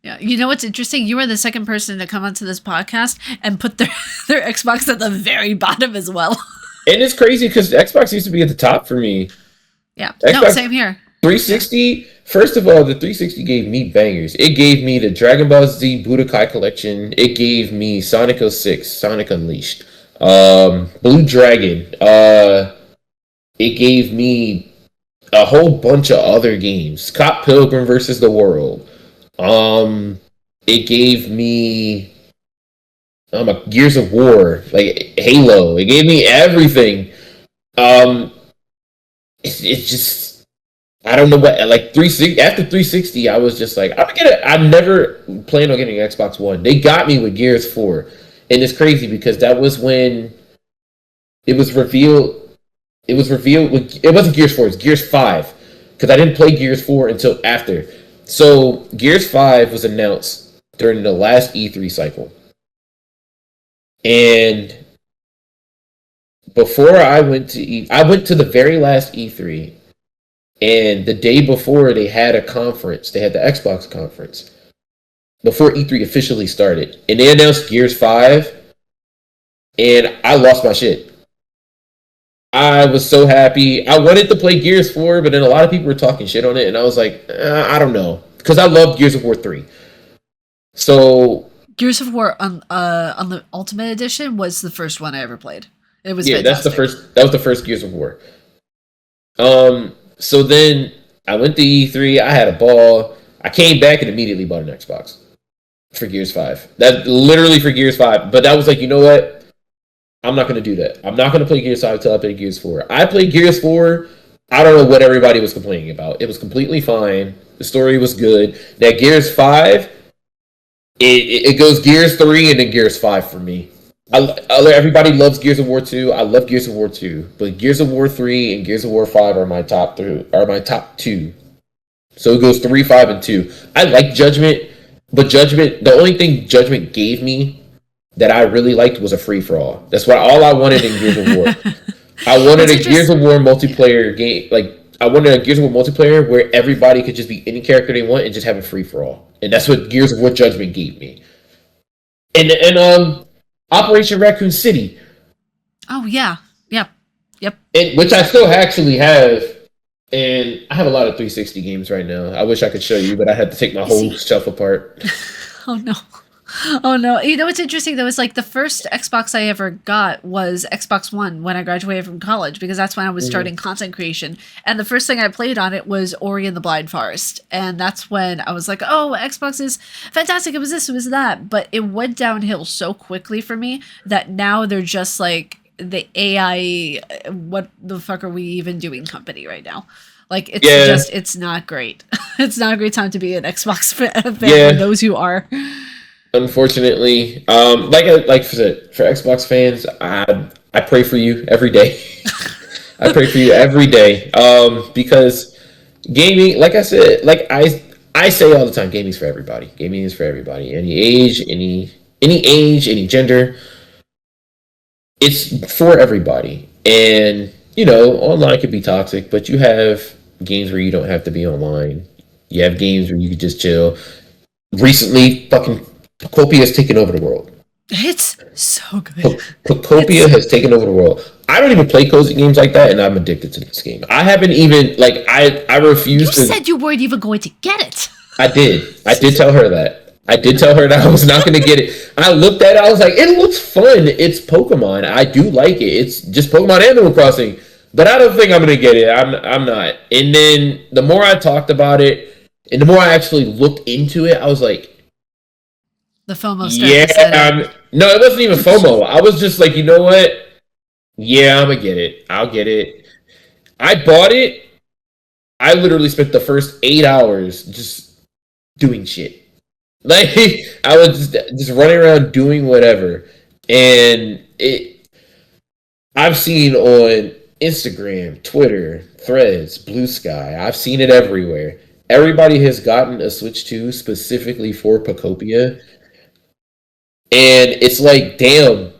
Yeah, you know what's interesting? You are the second person to come onto this podcast and put their Xbox at the very bottom as well. And it's crazy because Xbox used to be at the top for me. Yeah, Xbox no, same here. 360, first of all, the 360 gave me bangers. It gave me the Dragon Ball Z Budokai Collection. It gave me Sonic 06, Sonic Unleashed, Blue Dragon. It gave me a whole bunch of other games. Scott Pilgrim versus the World. It gave me Gears of War, like Halo. It gave me everything. Um, it's just I don't know what like 360 after 360. I was just like I'm gonna get it. I never planned on getting an Xbox One. They got me with Gears 4, and it's crazy because that was when it was revealed. It was revealed. It wasn't Gears 4. It was Gears 5 because I didn't play Gears 4 until after. So Gears 5 was announced during the last E3 cycle, and before I went to the very last E3, and the day before they had a conference. They had the Xbox conference before E3 officially started, and they announced Gears 5, and I lost my shit. I was so happy. I wanted to play Gears 4, but then a lot of people were talking shit on it, and I was like, I don't know, because I love Gears of War 3. So Gears of War on the Ultimate Edition was the first one I ever played. It was yeah, fantastic. that was the first Gears of War. So then I went to E3. I had a ball. I came back and immediately bought an Xbox for Gears 5. That literally for Gears 5. But that was like, you know what? I'm not going to do that. I'm not going to play Gears 5 until I play Gears 4. I played Gears 4. I don't know what everybody was complaining about. It was completely fine. The story was good. That Gears 5, it goes Gears 3 and then Gears 5 for me. Everybody loves Gears of War 2. I love Gears of War 2. But Gears of War 3 and Gears of War 5 are my top two. So it goes 3, 5, and 2. I like Judgment, but Judgment, the only thing Judgment gave me that I really liked was a free-for-all. That's all I wanted in Gears of War. I wanted a Gears of War multiplayer game. Like, I wanted a Gears of War multiplayer where everybody could just be any character they want and just have a free-for-all. And that's what Gears of War Judgment gave me. And Operation Raccoon City. Oh, yeah. Yep. Which I still actually have. And I have a lot of 360 games right now. I wish I could show you, but I had to take my whole shelf apart. Oh, no. Oh, no. You know what's interesting, though? It's like the first Xbox I ever got was Xbox One when I graduated from college, because that's when I was starting content creation. And the first thing I played on it was Ori and the Blind Forest. And that's when I was like, oh, Xbox is fantastic. It was this, it was that. But it went downhill so quickly for me that now they're just like the AI, what the fuck are we even doing company right now? Like, it's not great. It's not a great time to be an Xbox fan for those who are. Unfortunately, like I said, for Xbox fans, I pray for you every day. I pray for you every day, because gaming, like I said, like I say all the time, gaming's for everybody. Gaming is for everybody, any age, any gender. It's for everybody, and online could be toxic, but you have games where you don't have to be online. You have games where you can just chill. Recently, fucking Pokopia has taken over the world. It's so good. Pokopia has taken over the world. I don't even play cozy games like that, and I'm addicted to this game. I haven't even, like, I refuse to... You said you weren't even going to get it. I did. I did tell her that. I did tell her that I was not going to get it. I looked at it, I was like, it looks fun. It's Pokemon. I do like it. It's just Pokemon Animal Crossing. But I don't think I'm going to get it. I'm not. And then the more I talked about it, and the more I actually looked into it, I was like, the FOMO started. No, it wasn't even FOMO. I was just like, you know what? Yeah, I'm going to get it. I'll get it. I bought it. I literally spent the first 8 hours just doing shit. Like, I was just running around doing whatever. And I've seen on Instagram, Twitter, Threads, Bluesky, I've seen it everywhere. Everybody has gotten a Switch 2 specifically for Pokopia. And it's like, damn,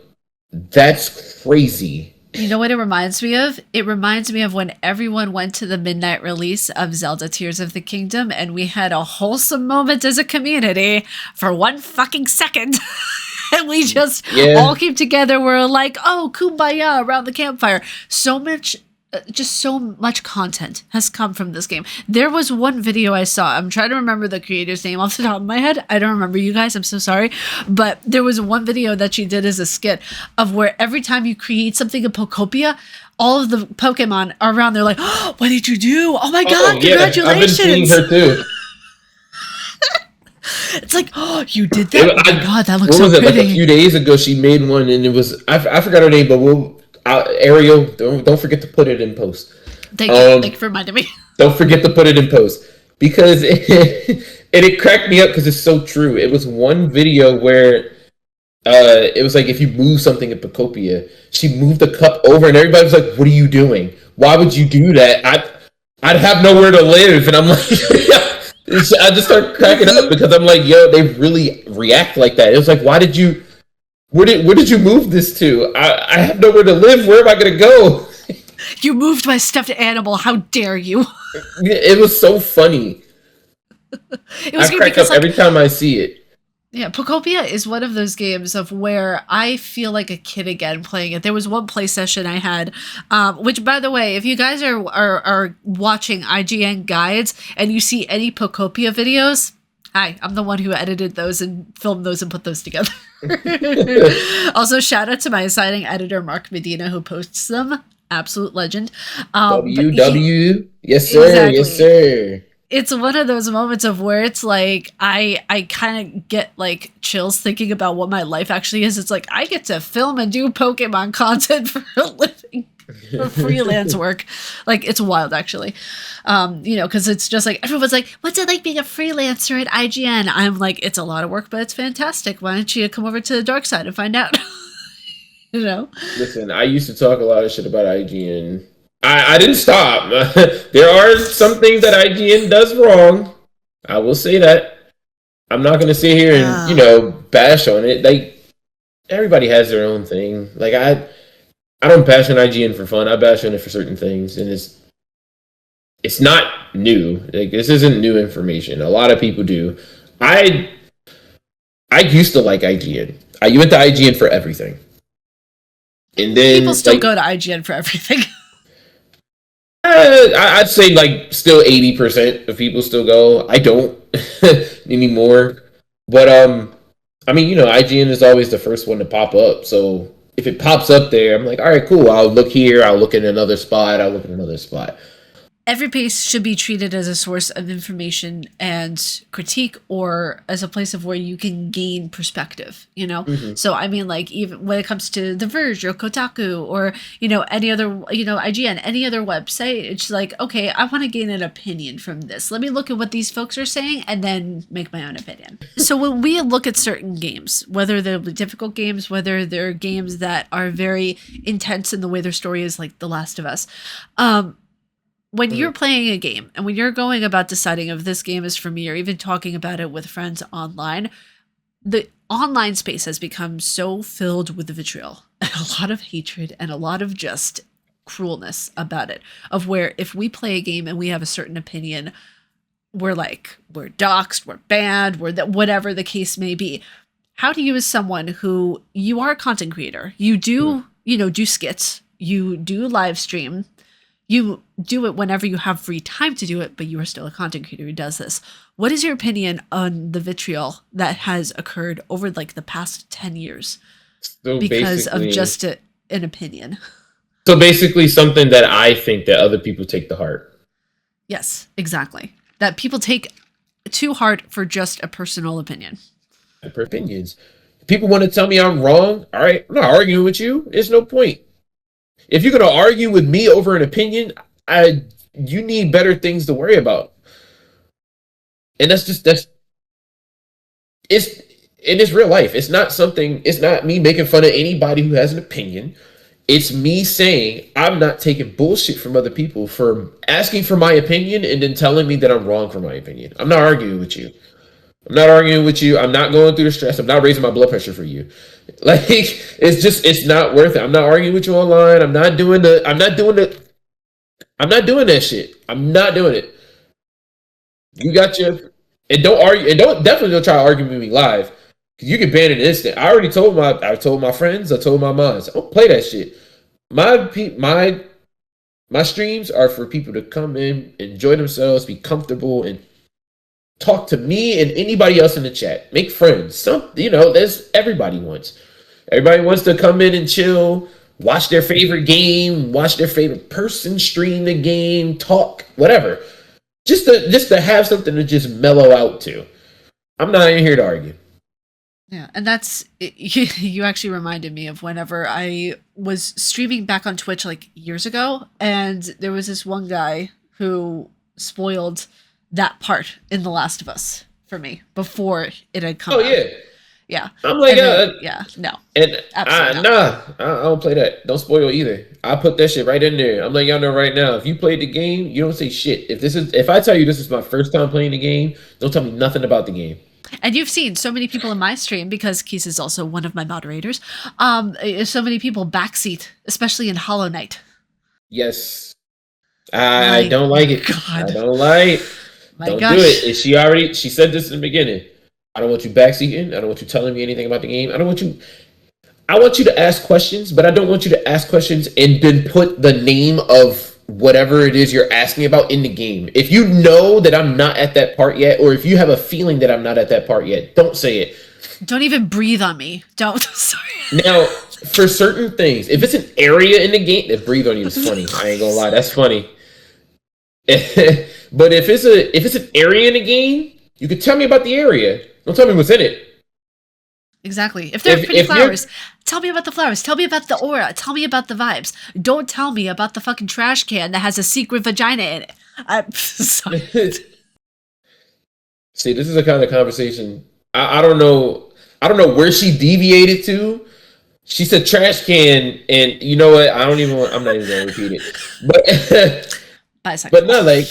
that's crazy. You know what it reminds me of? It reminds me of when everyone went to the midnight release of Zelda Tears of the Kingdom, and we had a wholesome moment as a community for 1 fucking second. And we just all came together. We're like, oh, kumbaya around the campfire. So much content has come from this game. There was one video I saw. I'm trying to remember the creator's name off the top of my head. I don't remember, you guys. I'm so sorry. But there was one video that she did as a skit of where every time you create something in Pokopia, all of the Pokemon are around. They're like, oh, what did you do? Oh my God, congratulations. I've been seeing her too. It's like, oh, you did that? Oh my God, that looks so pretty. Like a few days ago, she made one, and it was, I forgot her name, but Ariel, don't forget to put it in post. Thank you for reminding me. Don't forget to put it in post because it cracked me up because it's so true. It was one video where it was like if you move something in Pokopia, she moved the cup over and everybody was like, "What are you doing? Why would you do that? I'd have nowhere to live." And I'm like, I just start cracking up because I'm like, yo, they really react like that. It was like, why did you? Where did you move this to? I have nowhere to live. Where am I gonna go? You moved my stuffed animal. How dare you? It was so funny. It was I crack up every time I see it. Yeah, Pokopia is one of those games of where I feel like a kid again playing it. There was one play session I had, which, by the way, if you guys are watching IGN guides and you see any Pokopia videos, hi, I'm the one who edited those and filmed those and put those together. Also, shout out to my assigning editor, Mark Medina, who posts them. Absolute legend. Yes, sir. Exactly. Yes, sir. It's one of those moments of where it's like I kind of get like chills thinking about what my life actually is. It's like I get to film and do Pokemon content for a living, for freelance work. Like it's wild, actually. Because it's just like everyone's like, "What's it like being a freelancer at IGN?" I'm like, "It's a lot of work, but it's fantastic. Why don't you come over to the dark side and find out?" Listen, I used to talk a lot of shit about IGN. I didn't stop. There are some things that IGN does wrong. I will say that. I'm not going to sit here and, bash on it. Like, everybody has their own thing. Like, I don't bash on IGN for fun. I bash on it for certain things. And it's not new. Like, this isn't new information. A lot of people do. I used to like IGN. I went to IGN for everything. And then people still go to IGN for everything. I'd say like still 80% of people still go. I don't anymore. But IGN is always the first one to pop up. So if it pops up there, I'm like, all right, cool. I'll look here. I'll look in another spot. Every place should be treated as a source of information and critique, or as a place of where you can gain perspective, Mm-hmm. So, I mean, like, even when it comes to The Verge or Kotaku or, any other, IGN, any other website, it's like, okay, I want to gain an opinion from this. Let me look at what these folks are saying and then make my own opinion. So when we look at certain games, whether they're difficult games, whether they're games that are very intense in the way their story is, like The Last of Us, when you're playing a game and when you're going about deciding if this game is for me or even talking about it with friends online, the online space has become so filled with vitriol and a lot of hatred and a lot of just cruelness about it, of where if we play a game and we have a certain opinion, we're doxxed, we're banned, whatever the case may be. How do you, as someone who, you are a content creator, you do, do skits, you do live stream, you do it whenever you have free time to do it, but you are still a content creator who does this. What is your opinion on the vitriol that has occurred over like the past 10 years because of just an opinion? So basically something that I think that other people take to heart. Yes, exactly. That people take to heart for just a personal opinion. For opinions. People want to tell me I'm wrong. All right, I'm not arguing with you. There's no point. If you're going to argue with me over an opinion, you need better things to worry about. And it's real life. It's not me making fun of anybody who has an opinion. It's me saying I'm not taking bullshit from other people for asking for my opinion and then telling me that I'm wrong for my opinion. I'm not arguing with you. I'm not going through the stress. I'm not raising my blood pressure for you. Like, it's not worth it. I'm not arguing with you online. I'm not doing that shit. I'm not doing it. You got your, and don't argue, and don't try to argue with me live. You get banned in an instant. I told my friends, I told my moms, don't play that shit. My streams are for people to come in, enjoy themselves, be comfortable, and talk to me and anybody else in the chat. Make friends. There's everybody wants. Everybody wants to come in and chill, watch their favorite game, watch their favorite person stream the game, talk, whatever. Just to have something to just mellow out to. I'm not in here to argue. Yeah, and that's you actually reminded me of whenever I was streaming back on Twitch like years ago, and there was this one guy who spoiled that part in The Last of Us for me before it had come Oh out. yeah, Yeah, I'm like, and then yeah, no, and absolutely not. nah, I don't play that. Don't spoil either. I put that shit right in there. I'm letting y'all know right now. If you played the game, you don't say shit. If I tell you this is my first time playing the game, don't tell me nothing about the game. And you've seen so many people in my stream because Keith is also one of my moderators. So many people backseat, especially in Hollow Knight. Yes, I My don't like it. I God, don't like. my Don't do gosh. it. And she said this in the beginning. I don't want you backseating. I don't want you telling me anything about the game. I want you to ask questions, but I don't want you to ask questions and then put the name of whatever it is you're asking about in the game. If you know that I'm not at that part yet, or if you have a feeling that I'm not at that part yet, don't say it. Don't even breathe on me. Don't. Sorry. Now, for certain things, if it's an area in the game, that breathe on you is funny. I ain't gonna lie, that's funny. But if it's an area in the game, you can tell me about the area. Don't tell me what's in it. Exactly. If they're pretty If you're flowers, tell me about the flowers. Tell me about the aura. Tell me about the vibes. Don't tell me about the fucking trash can that has a secret vagina in it. I'm sorry. See, this is the kind of conversation I don't know. I don't know where she deviated to. She said trash can, and you know what? I don't even. I'm not even gonna repeat it. But but Bisexual. not like.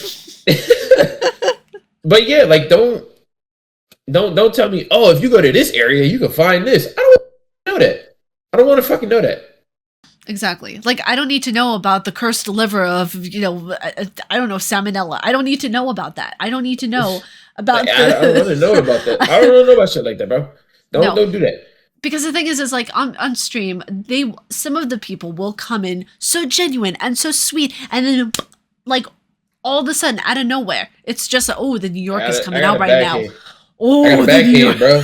But yeah, like don't tell me. Oh, if you go to this area, you can find this. I don't know that. I don't want to fucking know that. Exactly. Like, I don't need to know about the cursed liver of, I don't know, salmonella. I don't need to know about that. I don't need to know about I don't want to know about that. I don't want to know about shit like that, bro. No. Don't do that. Because the thing is like on stream, some of the people will come in so genuine and so sweet, and then like all of a sudden out of nowhere, it's just oh, the New York is coming out right now. Oh, I got a backhand, bro.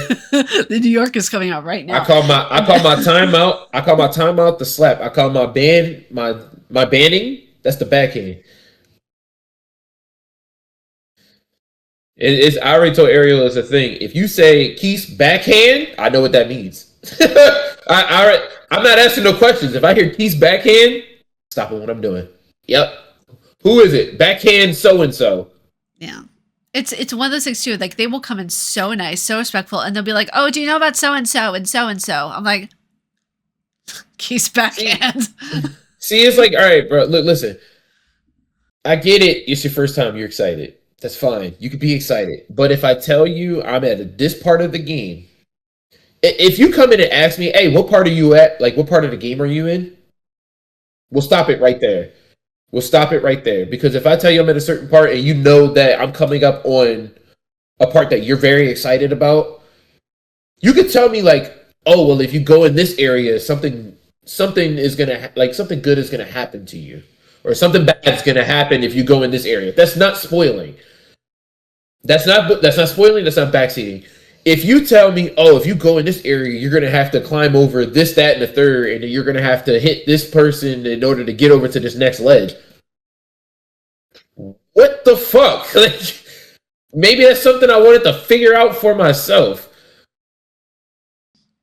The New York is coming out right now. I call my timeout. I call my timeout the slap. I call my banning. That's the backhand. It's I already told Ariel it's a thing. If you say Keith's backhand, I know what that means. I'm not asking no questions. If I hear Keith's backhand, stopping what I'm doing. Yep. Who is it? Backhand so and so. Yeah. It's one of those things too. Like, they will come in so nice, so respectful, and they'll be like, "Oh, do you know about so and so and so and so?" I'm like, Keith's backhand. See, it's like, all right, bro. Look, listen. I get it. It's your first time. You're excited. That's fine. You could be excited. But if I tell you I'm at this part of the game, if you come in and ask me, "Hey, what part are you at? Like, what part of the game are you in?" We'll stop it right there. We'll stop it right there. Because if I tell you I'm at a certain part and you know that I'm coming up on a part that you're very excited about, you could tell me like, "Oh, well, if you go in this area, something is gonna like something good is gonna happen to you, or something bad is gonna happen if you go in this area." That's not spoiling. That's not spoiling. That's not backseating. If you tell me, "Oh, if you go in this area, you're gonna have to climb over this, that, and the third, and you're gonna have to hit this person in order to get over to this next ledge," what the fuck? Like, maybe that's something I wanted to figure out for myself.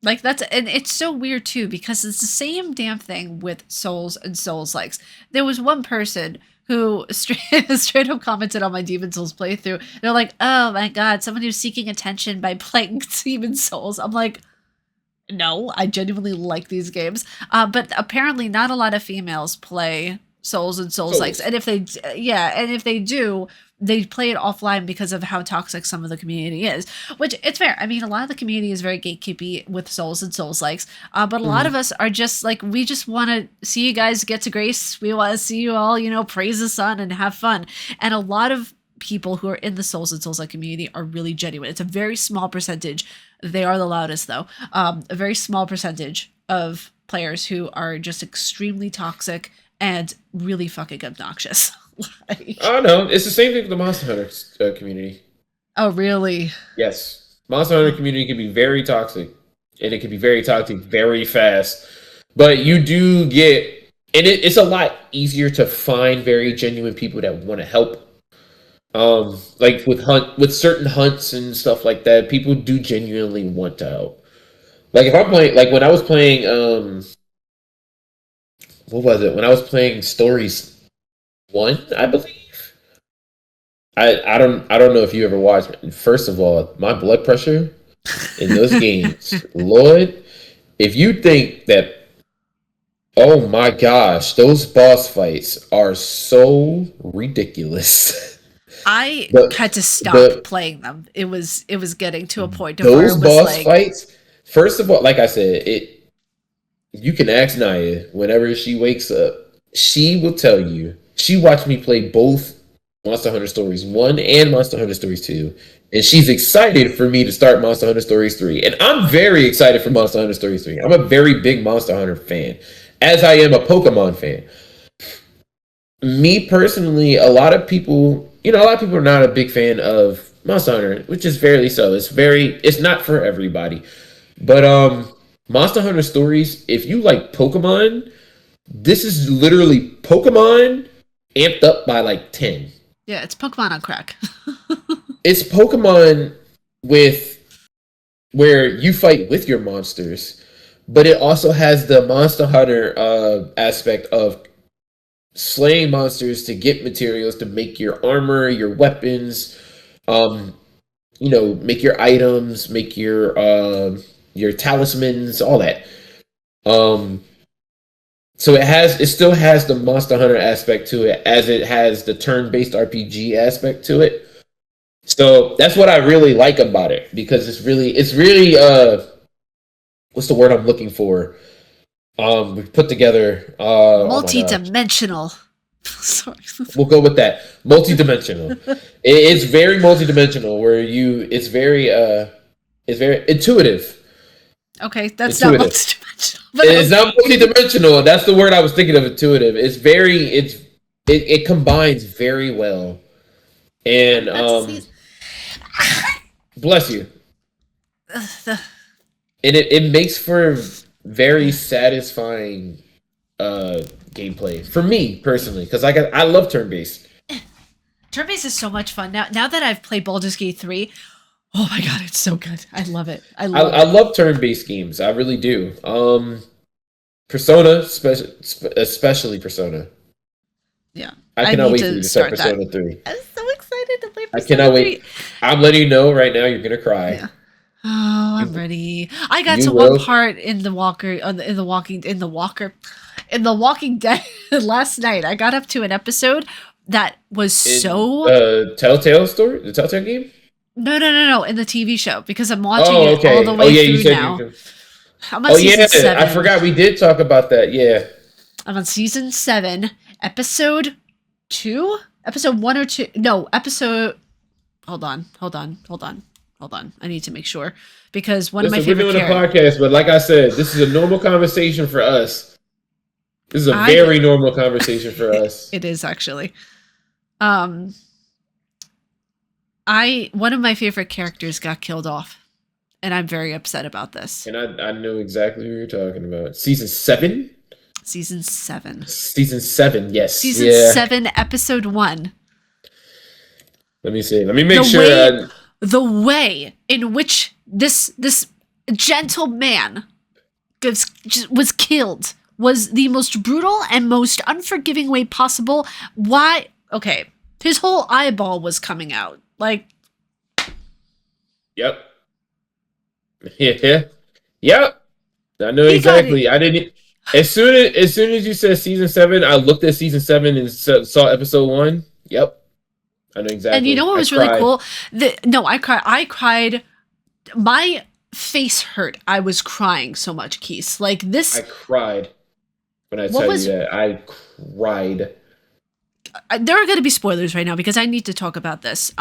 Like, and it's so weird too, because it's the same damn thing with Souls and Souls likes. There was one person who straight up commented on my Demon Souls playthrough. They're like, "Oh my god, someone who's seeking attention by playing Demon Souls." I'm like, no, I genuinely like these games. But apparently not a lot of females play Souls and Souls likes. And if they do, they play it offline because of how toxic some of the community is, which it's fair. I mean, a lot of the community is very gatekeepy with Souls and Souls likes, but a lot of us are just like, we just want to see you guys get to grace. We want to see you all, praise the sun and have fun. And a lot of people who are in the Souls and Souls like community are really genuine. It's a very small percentage. They are the loudest though. A very small percentage of players who are just extremely toxic and really fucking obnoxious. Oh no, it's the same thing with the Monster Hunter community. Oh really? Yes, Monster Hunter community can be very toxic, and it can be very toxic very fast. But you do get, and it's a lot easier to find very genuine people that want to help. Like with certain hunts and stuff like that, people do genuinely want to help. Like if I'm playing, like when I was playing, what was it? When I was playing Stories 1, I believe. I don't know if you ever watched. First of all, my blood pressure in those games, Lord, if you think that, oh my gosh, those boss fights are so ridiculous. I the had to stop the playing them. It was getting to a point of where those it was boss like, fights. First of all, like I said, it you can ask Naya whenever she wakes up. She will tell you. She watched me play both Monster Hunter Stories 1 and Monster Hunter Stories 2. And she's excited for me to start Monster Hunter Stories 3. And I'm very excited for Monster Hunter Stories 3. I'm a very big Monster Hunter fan, as I am a Pokemon fan. Me personally, a lot of people are not a big fan of Monster Hunter, which is fairly so. It's not for everybody. But Monster Hunter Stories, if you like Pokemon, this is literally Pokemon amped up by like 10. yeah, it's Pokemon on crack. It's Pokemon with where you fight with your monsters, but it also has the Monster Hunter aspect of slaying monsters to get materials to make your armor, your weapons, um, make your items, make your talismans, all that. Um, so it still has the Monster Hunter aspect to it, as it has the turn-based RPG aspect to it. So that's what I really like about it, because it's really what's the word I'm looking for? We put together oh my gosh. Multi-dimensional. Sorry. We'll go with that. Multi-dimensional. It's very multi-dimensional where it's very intuitive. Okay, that's not Intuitive. multi-dimensional. But It's not multi-dimensional. That's the word I was thinking of. Intuitive. It combines very well. And bless you. And it makes for very satisfying gameplay for me personally, because I love turn-based. turn-based is so much fun. Now that I've played Baldur's Gate 3, oh my god, it's so good. I love it. I I love it. love turn-based games. I really do. Persona, especially Persona. Yeah. I cannot wait for you to start Persona 3. I'm so excited to play I Persona cannot 3. wait. I'm letting you know right now, you're gonna cry. Yeah. Oh, I'm ready. I got You to one will. part in the Walking Dead last night. I got up to an episode that was so Telltale story, the Telltale game. no in the TV show, because I'm watching Oh, it okay. all the Oh, way yeah. You through said now. you. I'm on Oh, season yeah. 7. I forgot we did talk about that. Yeah. I'm on season 7, episode 2, episode 1 or 2. No, episode. Hold on. I need to make sure, because one of my Listen, we're favorite doing a characters. podcast, but like I said, this is a normal conversation for us. This is a I- very normal conversation for us. It is actually. One of my favorite characters got killed off, and I'm very upset about this. And I know exactly who you're talking about. Season 7? Season 7. Season 7, yes. Season Yeah. 7, episode 1. Let me see. Let me make sure. The way in which this gentle man was killed was the most brutal and most unforgiving way possible. Why? Okay, his whole eyeball was coming out. Like, Yep. Yeah. Yep. I know He got exactly. I didn't. As soon as you said season 7, I looked at season 7 and saw episode 1. Yep. I know exactly. and you know what was really cool? I cried. I cried. My face hurt. I was crying so much, Keith. Like this. I cried when I tell you that. I cried. There are going to be spoilers right now, because I need to talk about this.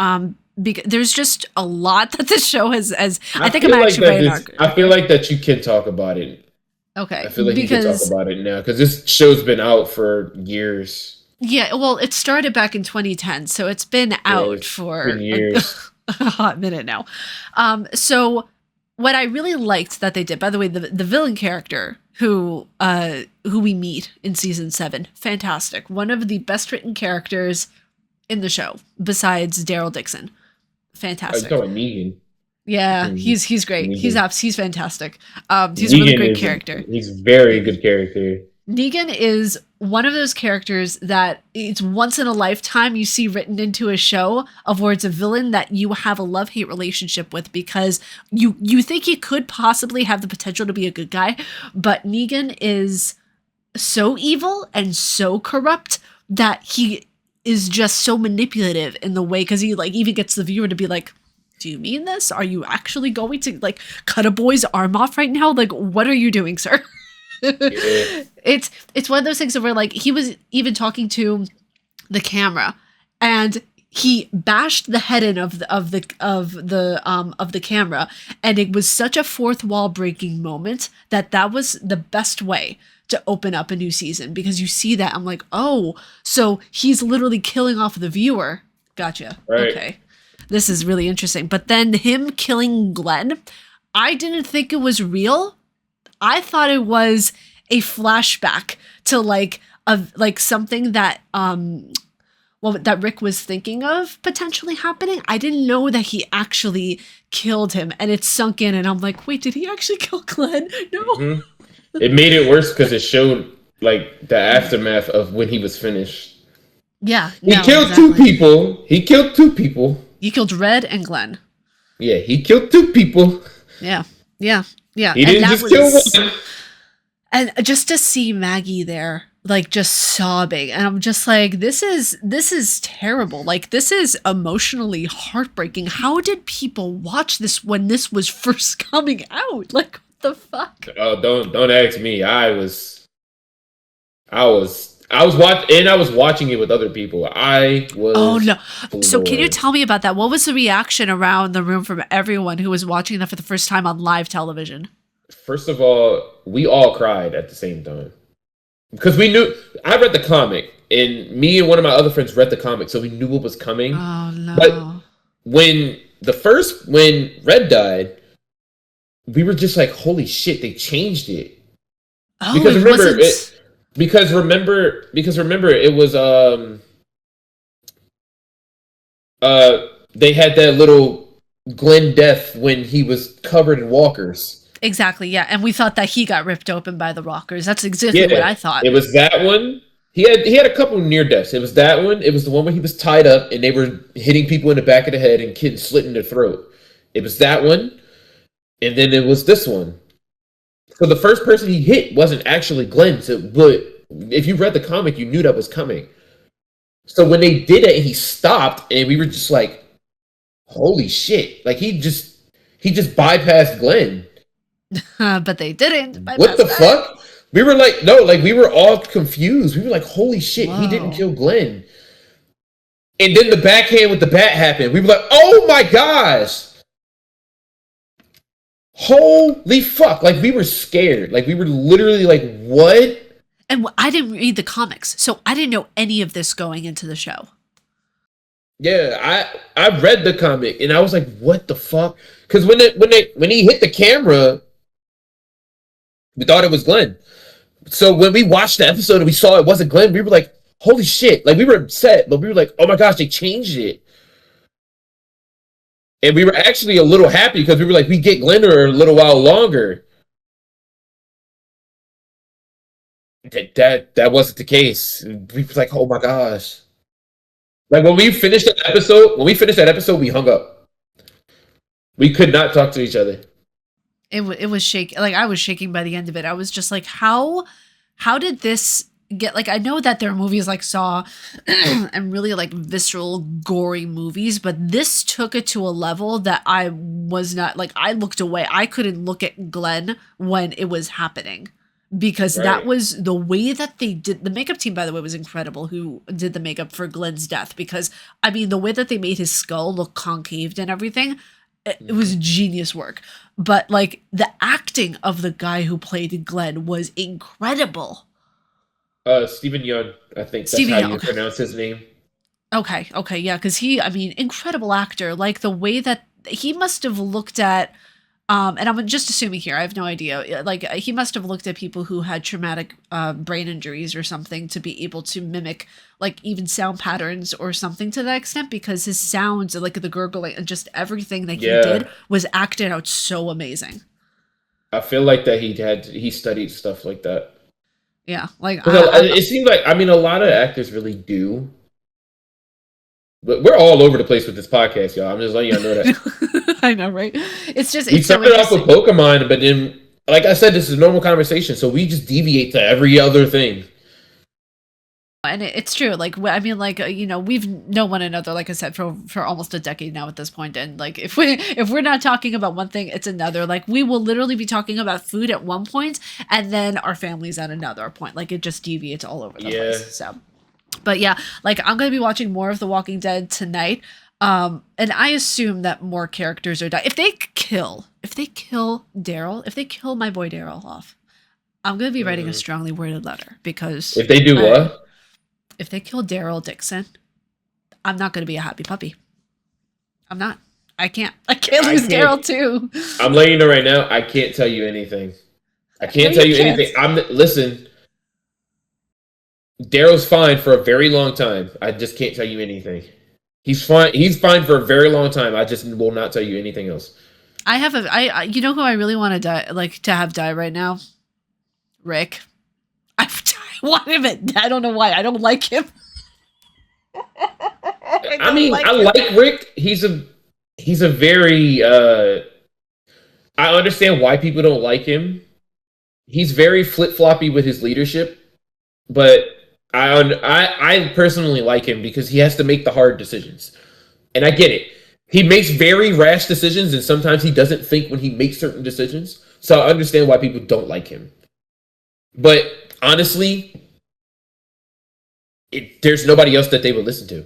Because there's just a lot that this show has. I think I'm actually right. I feel like that you can talk about it. Okay. I feel like you can talk about it now, because this show's been out for years. Yeah, well, it started back in 2010, so it's been out for years. A hot minute now. So what I really liked that they did, by the way, the villain character who we meet in season 7, fantastic. One of the best written characters in the show, besides Daryl Dixon. Fantastic. Oh, you're talking about Negan. Yeah, Mhm. he's great. Negan. He's fantastic. He's a really Negan great is character. he's very good character. Negan is one of those characters that it's once in a lifetime you see written into a show of where it's a villain that you have a love-hate relationship with because you think he could possibly have the potential to be a good guy, but Negan is so evil and so corrupt that he is just so manipulative in the way because he like even gets the viewer to be like, do you mean this? Are you actually going to like cut a boy's arm off right now? Like, what are you doing, sir? Yeah. It's one of those things where like he was even talking to the camera and he bashed the head in of the camera, and it was such a fourth wall breaking moment that was the best way to open up a new season because you see that I'm like, oh, so he's literally killing off the viewer. Gotcha. Right. Okay, this is really interesting. But then him killing Glenn, I didn't think it was real. I thought it was a flashback to like something that well that Rick was thinking of potentially happening. I didn't know that he actually killed him, and it sunk in, and I'm like, wait, did he actually kill Glenn? No. hmm It made it worse because it showed like the aftermath of when he was finished. Yeah, He no, killed two exactly. people. He killed two people. You killed Red and Glenn. Yeah, he killed two people. Yeah, yeah, yeah, He and didn't that just kill was one. and just to see Maggie there, like just sobbing, and I'm just like, this is terrible. Like this is emotionally heartbreaking. How did people watch this when this was first coming out? Like what the fuck? Oh, don't ask me. I was watching it with other people. I Oh was no. So can you floored. tell me about that? What was the reaction around the room from everyone who was watching that for the first time on live television? First of all, we all cried at the same time because we knew. I read the comic, and me and one of my other friends read the comic, so we knew what was coming. Oh But no. when Red died, we were just like, "Holy shit! They changed it." Oh, Because it remember wasn't. it. Because remember it was they had that little Glenn death when he was covered in walkers. Exactly, yeah. And we thought that he got ripped open by the rockers. That's exactly what Yeah, I thought. it was that one. He had a couple near deaths. It was that one. It was the one where he was tied up and they were hitting people in the back of the head and getting slit in the throat. It was that one, and then it was this one. So the first person he hit wasn't actually Glenn. So, but if you read the comic, you knew that was coming. So when they did it, he stopped, and we were just like, "Holy shit!" Like he just bypassed Glenn. But they didn't What bypass the that. fuck? We were like, no, like we were all confused. We were like, holy shit, he didn't Whoa. kill Glenn. And then the backhand with the bat happened. We were like, oh my gosh. Holy fuck. Like we were scared. Like we were literally like, what? And I didn't read the comics, so I didn't know any of this going into the show. Yeah, I read the comic and I was like, what the fuck? Because when he hit the camera, we thought it was Glenn. So when we watched the episode and we saw it wasn't Glenn, we were like, holy shit. Like we were upset, but we were like, oh my gosh, they changed it. And we were actually a little happy because we were like, we get Glenn a little while longer. That wasn't the case. We were like, oh my gosh. Like when we finished that episode, we hung up. We could not talk to each other. It was shaking. Like I was shaking by the end of it. I was just like, how did this get? Like I know that there are movies like Saw and really like visceral, gory movies, but this took it to a level that I was not like. I looked away. I couldn't look at Glenn when it was happening. Because that Right. was the way that they did the makeup team, by the way, was incredible who did the makeup for Glenn's death. Because I mean the way that they made his skull look concaved and everything, it was genius work. But like the acting of the guy who played Glenn was incredible. Stephen Young, I think that's Stevie how Young. you pronounce his name. Okay, yeah, because I mean, incredible actor. Like the way that he must have looked at And I'm just assuming here. I have no idea. Like he must have looked at people who had traumatic brain injuries or something to be able to mimic like even sound patterns or something to that extent, because his sounds, like the gurgling and just everything that he Yeah, did was acted out so amazing. I feel like that he studied stuff like that. Yeah, like Because it seems like, I mean, a lot of actors really do. But we're all over the place with this podcast, y'all. I'm just letting y'all know that. I know, right? It's just We it's so started off with interesting. Pokemon, but then, like I said, this is a normal conversation, so we just deviate to every other thing. And it's true. Like I mean, like we've known one another, like I said, for almost a decade now at this point. And like if we're not talking about one thing, it's another. Like we will literally be talking about food at one point, and then our families at another point. Like it just deviates all over the Yeah. place. So, but yeah, like I'm gonna be watching more of The Walking Dead tonight. And I assume that more characters are dying. If they kill Daryl, if they kill my boy Daryl off, I'm gonna be writing a strongly worded letter because If they do what? if they kill Daryl Dixon, I'm not going to be a happy puppy. I'm not. I can't. I can't lose Daryl too. I'm letting you know right now, I can't tell you anything. I can't No, tell you you can't. anything. Listen, Daryl's fine for a very long time. I just can't tell you anything. He's fine. He's fine for a very long time. I just will not tell you anything else. I have you know who I really want to die, like to have die right now? Rick. I want him. I don't know why. I don't like him. I mean, I like Rick. He's a very I understand why people don't like him. He's very flip-floppy with his leadership, but I personally like him because he has to make the hard decisions. And I get it. He makes very rash decisions, and sometimes he doesn't think when he makes certain decisions. So I understand why people don't like him. But honestly, there's nobody else that they would listen to.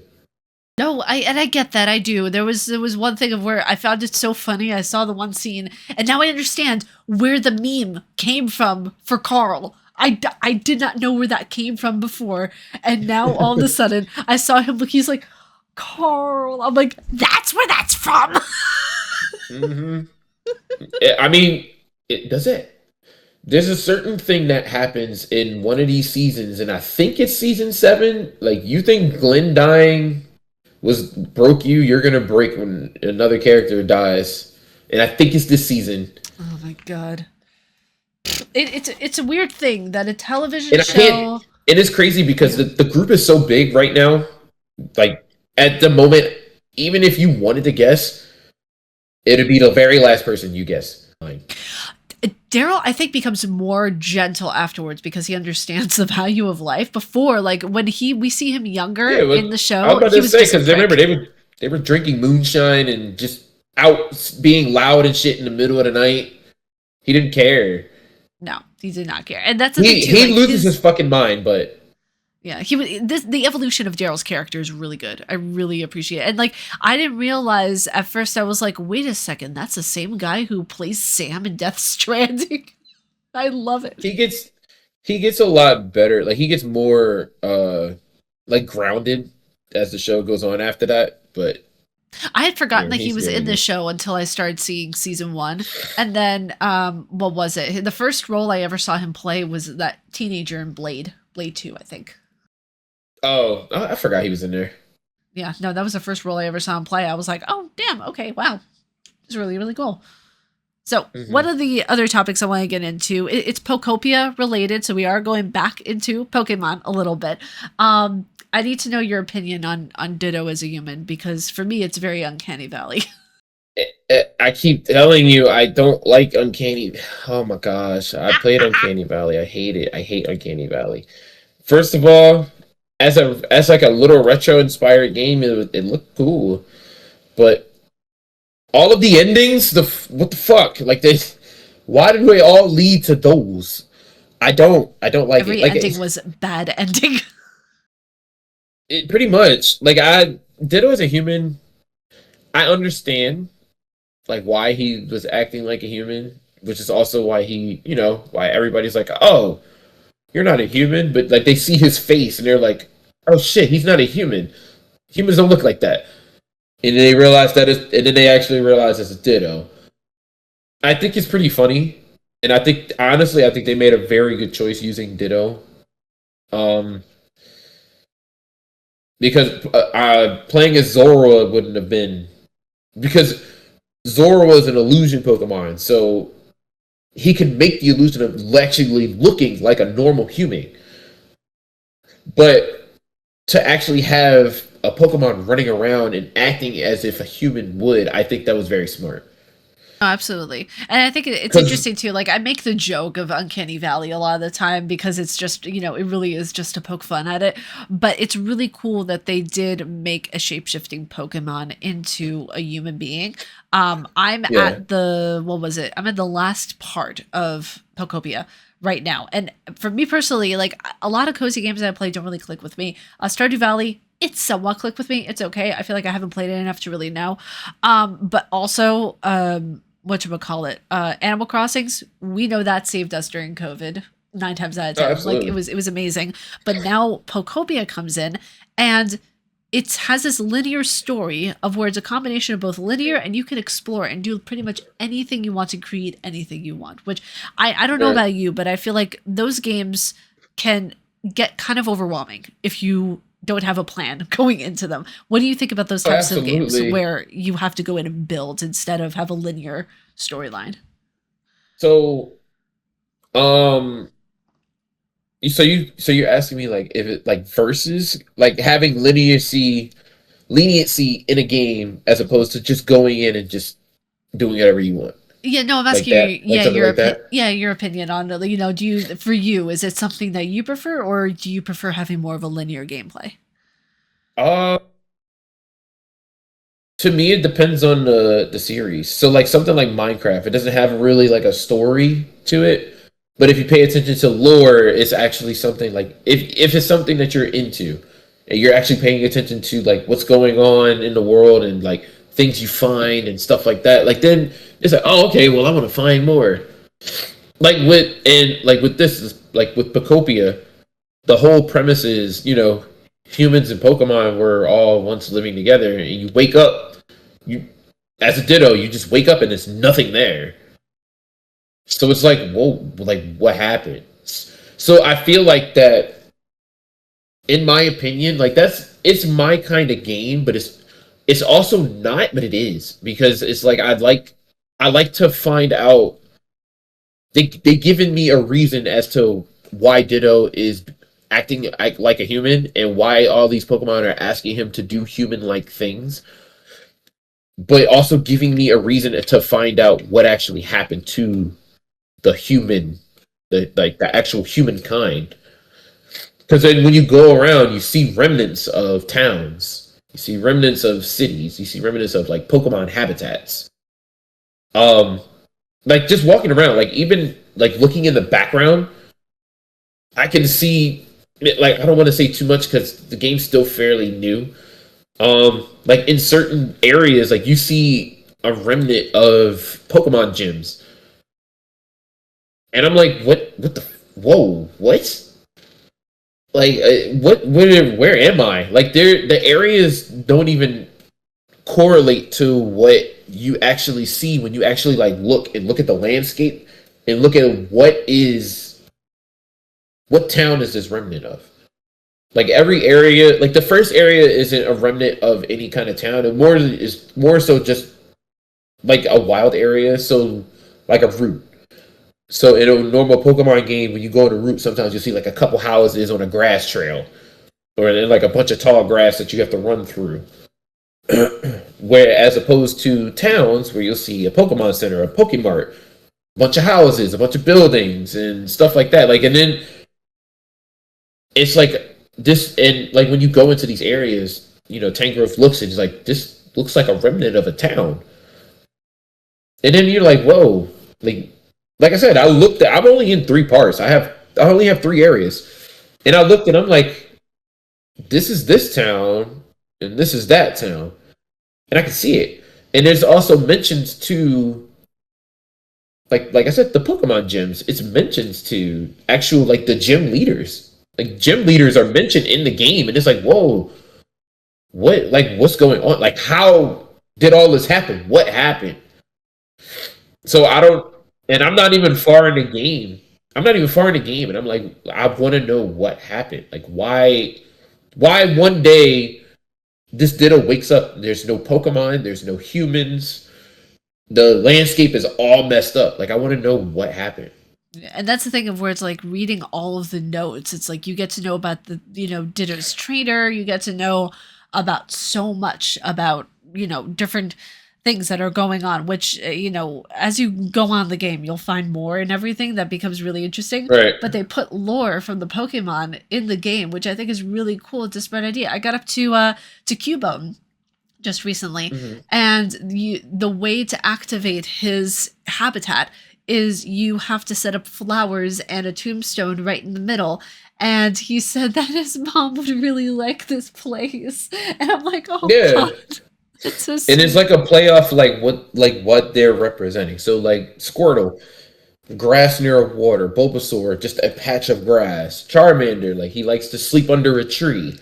No, I get that. I do. There was one thing of where I found it so funny. I saw the one scene, and now I understand where the meme came from for Carl. I did not know where that came from before, and now all of a sudden I saw him look. He's like, Carl. I'm like, that's where that's from. Mm-hmm. I mean, it does it. There's a certain thing that happens in one of these seasons, and I think it's season 7. Like, you think Glenn dying broke you, you're gonna break when another character dies, and I think it's this season. Oh my god. It's a weird thing that a television And I show. can't. It is crazy because the group is so big right now. Like at the moment, even if you wanted to guess, it'd be the very last person you guess. Daryl, I think, becomes more gentle afterwards because he understands the value of life. Before, like when we see him younger in the show, I was about he to was say just a because prick. remember they were drinking moonshine and just out being loud and shit in the middle of the night. He didn't care. No, he did not care, and that's the thing too. He Like loses his fucking mind, but yeah, he was the evolution of Daryl's character is really good. I really appreciate it. And like I didn't realize at first, I was like, wait a second, that's the same guy who plays Sam in Death Stranding. I love it. he gets a lot better. Like he gets more like grounded as the show goes on after that. But I had forgotten that he he's was very in the good. show until I started seeing season 1. And then what was it? The first role I ever saw him play was that teenager in Blade 2, I think. Oh, I forgot he was in there. Yeah, no, that was the first role I ever saw him play. I was like, oh damn, okay, wow. It's really, really cool. So one of the other topics I want to get into, it's Pokopia related, so we are going back into Pokemon a little bit. I need to know your opinion on Ditto as a human, because for me it's very Uncanny Valley. I keep telling you, I don't like Uncanny. Oh my gosh, I played Uncanny Valley. I hate it. I hate Uncanny Valley. First of all, as like a little retro inspired game, it looked cool, but all of the endings, what the fuck? Like why did we all lead to those? I don't like Every it. Like ending was bad ending. it pretty much. Like I Ditto as a human, I understand like why he was acting like a human, which is also why why everybody's like, oh, you're not a human, but like they see his face and they're like, oh shit, he's not a human. Humans don't look like that. And then they realize and then they actually realize it's a Ditto. I think it's pretty funny, and I think honestly, I think they made a very good choice using Ditto. Um, because playing as Zora wouldn't have been because Zora was an illusion Pokemon, so he could make the illusion of actually looking like a normal human. But to actually have a Pokemon running around and acting as if a human would, I think that was very smart. Oh, absolutely. And I think it's Because interesting too. Like, I make the joke of Uncanny Valley a lot of the time because it's just, it really is just to poke fun at it. But it's really cool that they did make a shape shifting Pokemon into a human being. I'm yeah, at what was it? I'm at the last part of Pokopia right now. And for me personally, like a lot of cozy games that I play don't really click with me. Stardew Valley, it's somewhat click with me. It's okay. I feel like I haven't played it enough to really know. But also, whatchamacallit, Animal Crossings, we know that saved us during COVID 9 times out of oh, 10. Like absolutely. it was amazing. But now Pokopia comes in and it has this linear story of where it's a combination of both linear and you can explore and do pretty much anything you want to create anything you want. Which I don't know Yeah. about you, but I feel like those games can get kind of overwhelming if you don't have a plan going into them. What do you think about those Oh, types of games absolutely. where you have to go in and build instead of have a linear storyline? So, um, so you're asking me like if it like versus like having leniency in a game as opposed to just going in and just doing whatever you want Yeah, no, I'm like asking you. that, like Yeah, something like that. your opinion on it. Do you for you is it something that you prefer, or do you prefer having more of a linear gameplay? Uh, to me, it depends on the series. So like something like Minecraft, it doesn't have really like a story to it. But if you pay attention to lore, it's actually something like if it's something that you're into, and you're actually paying attention to like what's going on in the world and like things you find and stuff like that. Like then it's like, oh okay, well I want to find more. Like with this, like with Pokopia, the whole premise is humans and Pokemon were all once living together, and you wake up, you as a Ditto, you just wake up and there's nothing there. So it's like, whoa, like what happened? So I feel like that, in my opinion, like it's my kind of game, but it's also not, but it is because it's like I like to find out. They given me a reason as to why Ditto is acting like a human and why all these Pokemon are asking him to do human like things, but also giving me a reason to find out what actually happened to the human, the actual humankind. Because then when you go around, you see remnants of towns, you see remnants of cities, you see remnants of like Pokemon habitats. Um, like just walking around, like even like looking in the background, I can see. Like I don't want to say too much because the game's still fairly new. Like in certain areas, like you see a remnant of Pokemon gyms, and I'm like, what the, whoa, what? Like, where am I? Like, the areas don't even correlate to what you actually see when you actually like look at the landscape and look at what town is this remnant of. Like every area, like the first area isn't a remnant of any kind of town, and more is more so just like a wild area, so like a route. So in a normal Pokemon game, when you go to route, sometimes you see like a couple houses on a grass trail, or in like a bunch of tall grass that you have to run through. Where as opposed to towns where you'll see a Pokemon Center, a Pokemart, a bunch of houses, a bunch of buildings, and stuff like that. Like, and then it's like this, and like when you go into these areas, Tangrowth looks and it's like this looks like a remnant of a town, and then you're like, whoa, like like I said, I'm only in three parts. I only have three areas, and I looked and I'm like, this is this town, and this is that town, and I can see it. And there's also mentions to like I said, the Pokemon gyms. It's mentions to actual like the gym leaders. Like gym leaders are mentioned in the game, and it's like, whoa, what's going on? Like how did all this happen? What happened? So I don't, and I'm not even far in the game. I'm not even far in the game, and I'm like, I want to know what happened. Like, why one day this Ditto wakes up, there's no Pokemon, there's no humans, the landscape is all messed up. Like, I want to know what happened. And that's the thing of where it's like reading all of the notes. It's like you get to know about the, Ditto's trainer. You get to know about so much about, different things that are going on, which, as you go on the game, you'll find more and everything that becomes really interesting. Right. But they put lore from the Pokemon in the game, which I think is really cool. It's a smart idea. I got up to Cubone just recently, Hmm. and the way to activate his habitat is you have to set up flowers and a tombstone right in the middle. And he said that his mom would really like this place, and I'm like, oh Yeah. god, it's so And it's sweet. like a playoff, like what they're representing. So like Squirtle, grass near a water. Bulbasaur, just a patch of grass. Charmander, like he likes to sleep under a tree.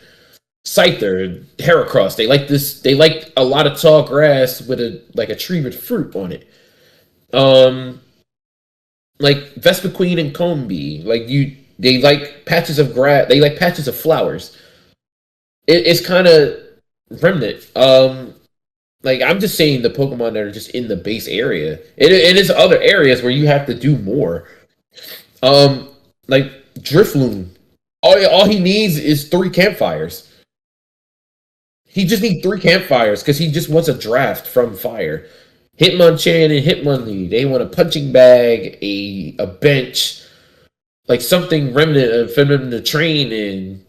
Scyther, Heracross, they like this. They like a lot of tall grass with a tree with fruit on it. Um, like Vespiquen and Combee, they like patches of grass. They like patches of flowers. It's kind of remnant. Like I'm just saying the Pokemon that are just in the base area. It is other areas where you have to do more. Um, like Drifloon, all he needs is 3 campfires. He just needs 3 campfires because he just wants a draft from fire. Hitmonchan and Hitmonlee, they want a punching bag, a bench, like something remnant of for them to train in.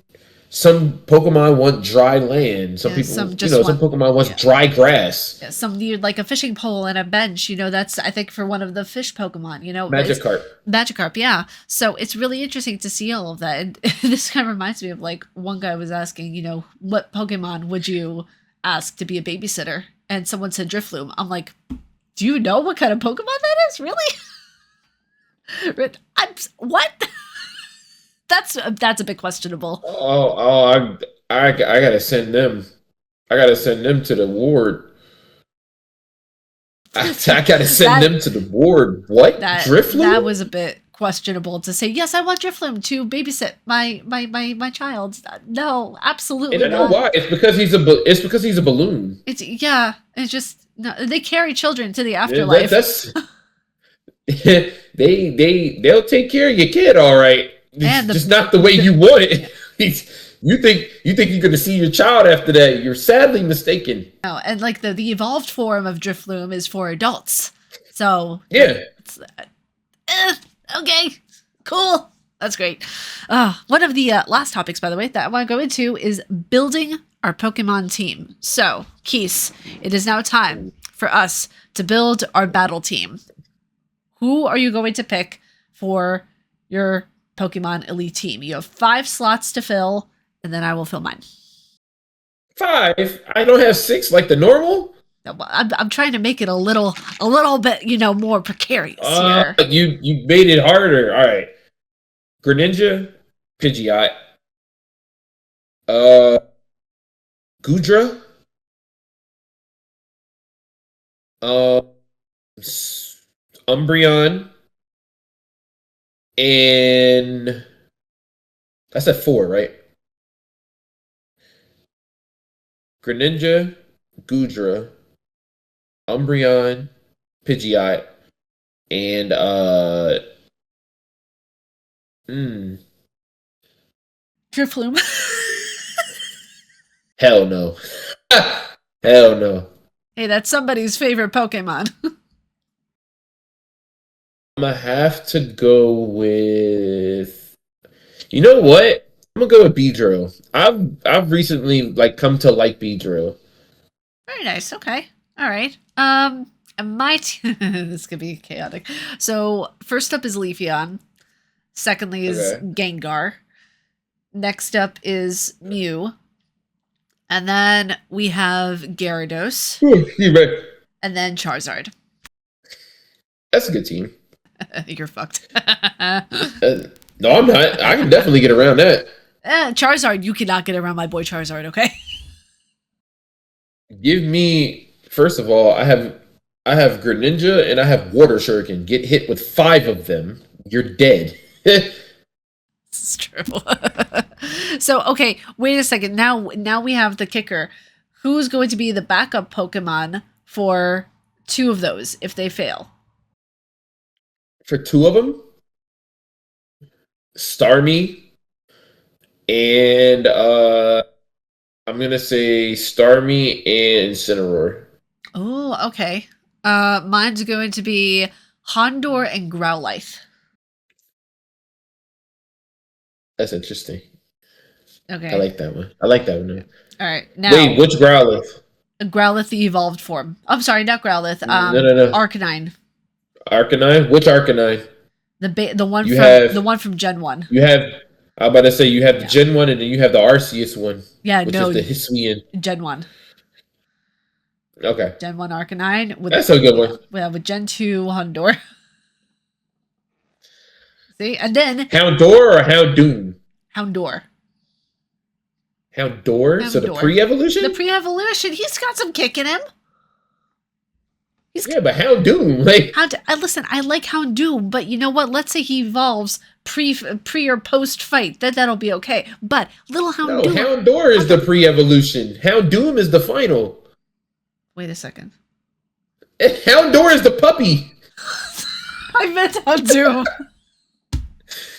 Some Pokemon want dry land. Some Yeah, people, some just some want, Pokemon wants yeah, dry grass. yeah, some need like a fishing pole and a bench. That's, I think, for one of the fish Pokemon. It's Magikarp. Magikarp. Yeah, so it's really interesting to see all of that. And this kind of reminds me of like one guy was asking, what Pokemon would you ask to be a babysitter? And someone said Drifloom. I'm like, do you know what kind of Pokemon that is? Really? What? That's a bit questionable. I gotta send them. I gotta send them to the ward. I gotta send that them to the ward. What? that Drifloon? was a bit questionable to say. Yes, I want Drifloom to babysit my child. No, And absolutely I know not. why. It's because he's a balloon. It's yeah. It's just no. They carry children to the Yeah, afterlife, that's they'll take care of your kid, all right. It's and just not the way the you want yeah. it. You think you're gonna see your child after that? You're sadly mistaken. No, and like the evolved form of Drifloom is for adults. So Yeah. it's okay, cool. That's great. One of the last topics, by the way, that I want to go into is building our Pokemon team. So, Keese, it is now time for us to build our battle team. Who are you going to pick for your Pokemon Elite team? You have 5 slots to fill, and then I will fill mine. 5. I don't have 6 like the normal. No, I'm trying to make it a little bit, more precarious here. You made it harder. All right. Greninja, Pidgeot, uh, Gudra, uh, Umbreon, and that's at 4, right? Greninja, Gudra, Umbreon, Pidgeot, and mm, Drifloom. hell no. Hell no. Hey, that's somebody's favorite Pokemon. I'm gonna have to go with. You know what? I'm gonna go with Beedrill. I've recently come to like Beedrill. Very nice. Okay. All right. And this could be chaotic. So first up is Leafeon. Secondly is Okay. Gengar. Next up is Mew. And then we have Gyarados. You right. And then Charizard. That's a good team. You're fucked. No, I'm not. I can definitely get around that. Charizard, you cannot get around my boy Charizard, okay? Give me first of all, I have I have Greninja and I have Water Shuriken. Get hit with 5 of them, you're dead. It's true. So, okay, wait a second. Now we have the kicker. Who's going to be the backup Pokemon for 2 of those if they fail? For 2 of them, Starmie and I'm gonna say Starmie and Incineroar. Oh, okay. Mine's going to be Hondor and Growlithe. That's interesting. Okay. I like that one. I like that one. All right. Now, Wait, which Growlithe? Growlithe the evolved form. I'm sorry, not Growlithe. No. Arcanine. Arcanine? Which Arcanine? The one from Gen 1. You have. I'm about to say you have the Gen 1 and then you have the Arceus one. Yeah, which no. is the Hisuian. Gen 1. Okay. Gen 1 Arcanine. That's a good one. Yeah, with Gen 2 Hondor. See? And then Houndour or Houndoom? Houndour. Houndour? So the pre-evolution? The pre-evolution. He's got some kick in him. Yeah, but Houndoom, like listen, I like Houndoom, but you know what? Let's say he evolves pre or post fight. That'll be okay. But little Houndoom. No, Houndour is the pre-evolution. Houndoom is the final. Wait a second. Houndour is the puppy. I meant Houndoom.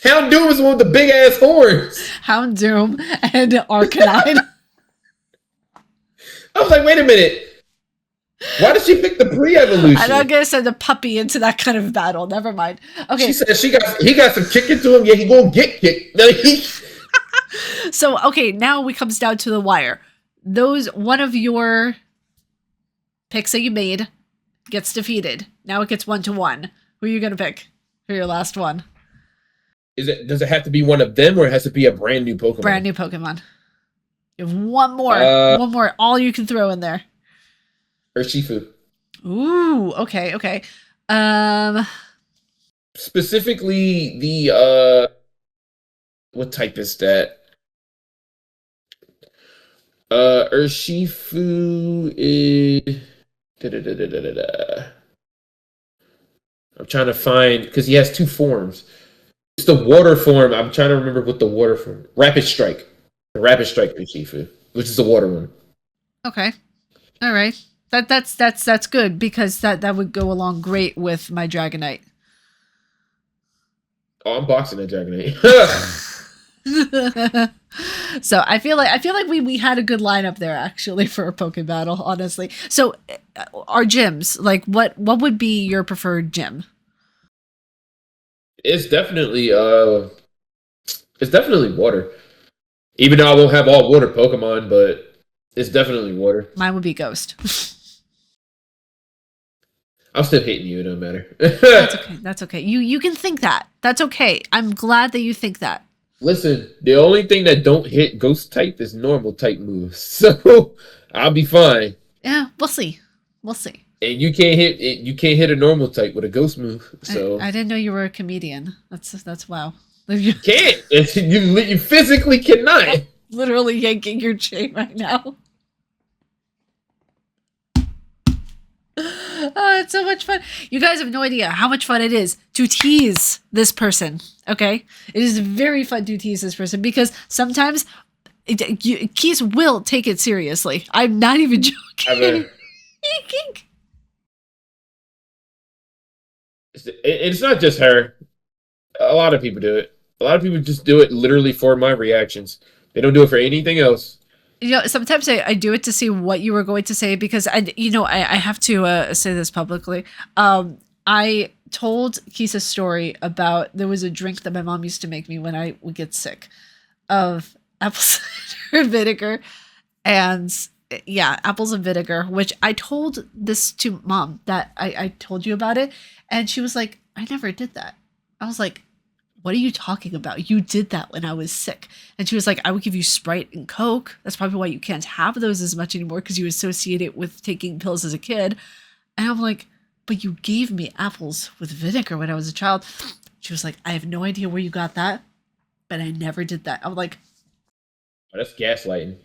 Houndoom is the one with the big ass horns. Houndoom and Arcanine. I was like, wait a minute. Why did she pick the pre-evolution? I'm not gonna send a puppy into that kind of battle. Never mind. Okay. She said he got some kick into him. Yeah, he gonna get kicked. So okay, now it comes down to the wire. One of your picks that you made gets defeated. Now it gets 1-1. Who are you gonna pick for your last one? Does it have to be one of them, or it has to be a brand new Pokemon? Brand new Pokemon. You have one more. All you can throw in there. Urshifu. Ooh, okay. Specifically the what type is that? Urshifu is I'm trying to find because he has 2 forms. It's the water form. I'm trying to remember what the water form. Rapid Strike. The Rapid Strike Urshifu, which is the water one. Okay. All right. That's good because that would go along great with my Dragonite. Oh, I'm boxing that Dragonite. So I feel like we had a good lineup there actually for a Poke battle, honestly. So our gyms, like what would be your preferred gym? It's definitely water. Even though I won't have all water Pokemon, but it's definitely water. Mine would be Ghost. I'm still hating you. It don't matter. That's okay. You can think that. That's okay. I'm glad that you think that. Listen, the only thing that don't hit Ghost type is normal type moves, so I'll be fine. Yeah, we'll see. And you can't hit a normal type with a Ghost move. So I didn't know you were a comedian. That's wow. You can't. You physically cannot. Literally yanking your chain right now. Oh, it's so much fun. You guys have no idea how much fun it is to tease this person, okay? It is very fun to tease this person because sometimes Keys will take it seriously. I'm not even joking. It's not just her. A lot of people do it. A lot of people just do it literally for my reactions. They don't do it for anything else. You know, sometimes I do it to see what you were going to say because I have to say this publicly. I told Keith a story about there was a drink that my mom used to make me when I would get sick of apple cider vinegar and apples and vinegar, which I told this to Mom that I told you about it. And she was like, I never did that. I was like, what are you talking about? You did that when I was sick. And she was like, I would give you Sprite and Coke. That's probably why you can't have those as much anymore because you associate it with taking pills as a kid. And I'm like, but you gave me apples with vinegar when I was a child. She was like, I have no idea where you got that, but I never did that. I'm like, oh, that's gaslighting.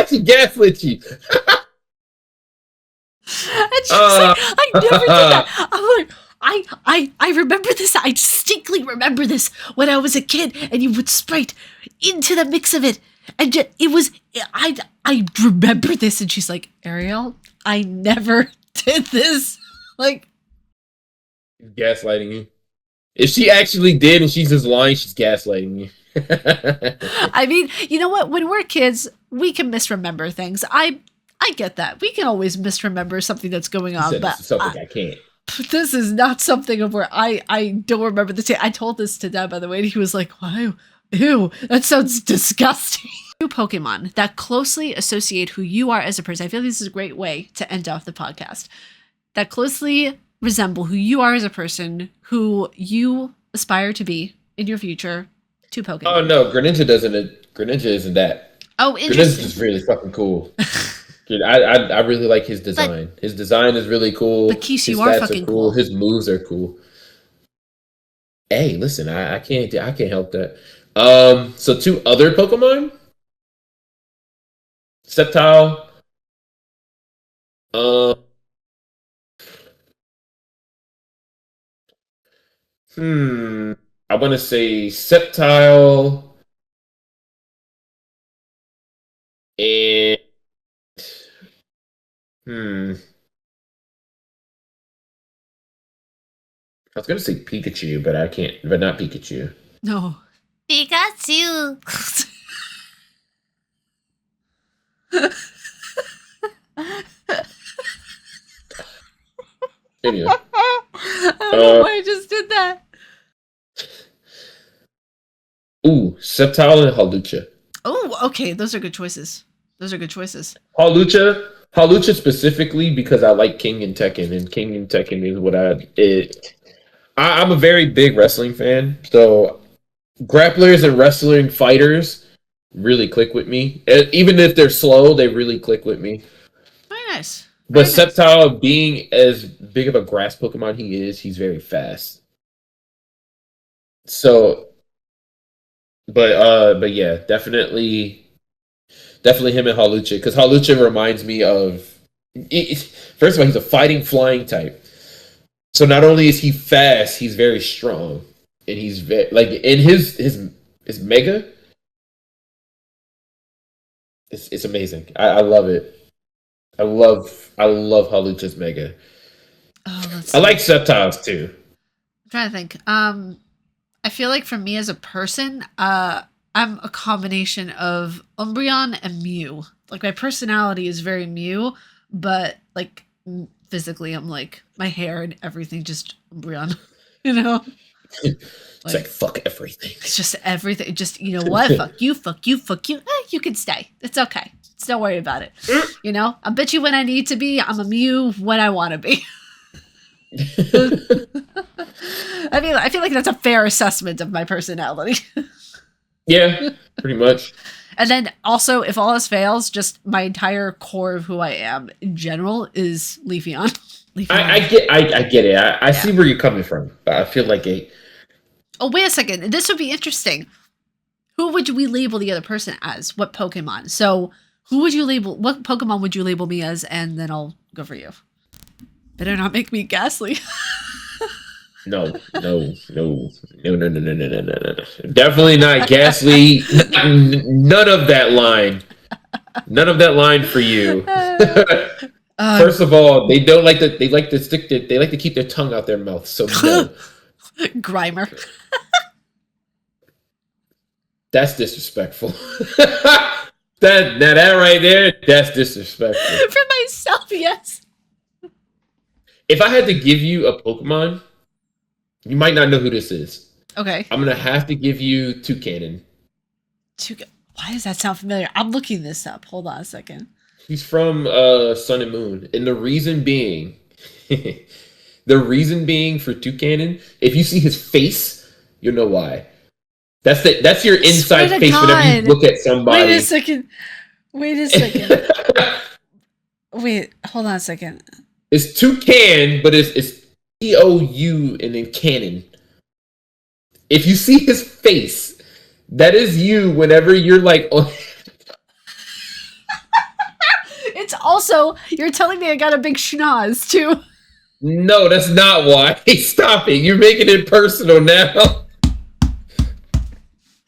She gaslit you. And She's like, I never did that. I'm like, I remember this. I distinctly remember this when I was a kid, and you would Sprite into the mix of it, and it was I remember this. And she's like, Ariel, I never did this. Like, gaslighting you. If she actually did and she's just lying, she's gaslighting you. I mean, you know what? When we're kids, we can misremember things. I get that. We can always misremember something that's going on, but something I can't. This is not something of where I don't remember the. I told this to Dad, by the way, and he was like, "Wow, ew, that sounds disgusting." Two Pokemon that closely associate who you are as a person. I feel this is a great way to end off the podcast. That closely resemble who you are as a person, who you aspire to be in your future. Two Pokemon. Oh no, Greninja doesn't. Greninja isn't that. Oh, interesting. Greninja is really fucking cool. I really like his design. His design is really cool. But Keith, his you are stats fucking are cool. His moves are cool. Hey, listen, I can't help that. So two other Pokemon, Sceptile. I want to say Sceptile and I was gonna say Pikachu, but I can't. But not Pikachu. No. Pikachu. Anyway. I don't know why I just did that. Ooh, Sceptile and Hawlucha. Oh, okay. Those are good choices. Hawlucha specifically because I like King and Tekken, and King and Tekken is what I'm a very big wrestling fan, so grapplers and wrestling fighters really click with me. Even if they're slow, they really click with me. Very nice. But Sceptile, being as big of a grass Pokemon he's very fast. So, but yeah, definitely him and Hawlucha, because Hawlucha reminds me of. First of all, he's a fighting flying type. So not only is he fast, he's very strong, and he's like in his Mega. It's amazing. I love it. I love Hawlucha's Mega. Oh, I like Sceptiles too. I'm trying to think. I feel like for me as a person, I'm a combination of Umbreon and Mew. Like my personality is very Mew, but like physically, I'm like my hair and everything just Umbreon. You know. It's like fuck everything. It's just everything. Just, you know what? Fuck you. You can stay. It's okay. Just don't worry about it. You know? I'll bet you when I need to be. I'm a Mew when I want to be. I feel like that's a fair assessment of my personality. Yeah, pretty much. And then also, if all else fails, just my entire core of who I am in general is Leafeon. I get it. I see where you're coming from, but I feel like Oh, wait a second. This would be interesting. Who would we label the other person as? What Pokemon? So, what Pokemon would you label me as? And then I'll go for you. Better not make me Ghastly. No. Definitely not Ghastly. None of that line. None of that line for you. First of all, they like to keep their tongue out their mouth. So no. Grimer. That's disrespectful. that right there, that's disrespectful. For myself, yes. If I had to give you a Pokemon, you might not know who this is. Okay. I'm gonna have to give you Toucannon. Why does that sound familiar? I'm looking this up. Hold on a second. He's from Sun and Moon, and the reason being, for Toucannon, if you see his face, you'll know why. That's your inside face whenever you look at somebody. Wait a second. Wait, hold on a second. It's Toucan, but it's T-O-U and then Cannon. If you see his face, that is you whenever you're like... Oh. It's But also, you're telling me I got a big schnoz, too. No, that's not why. Stop it. You're making it personal now.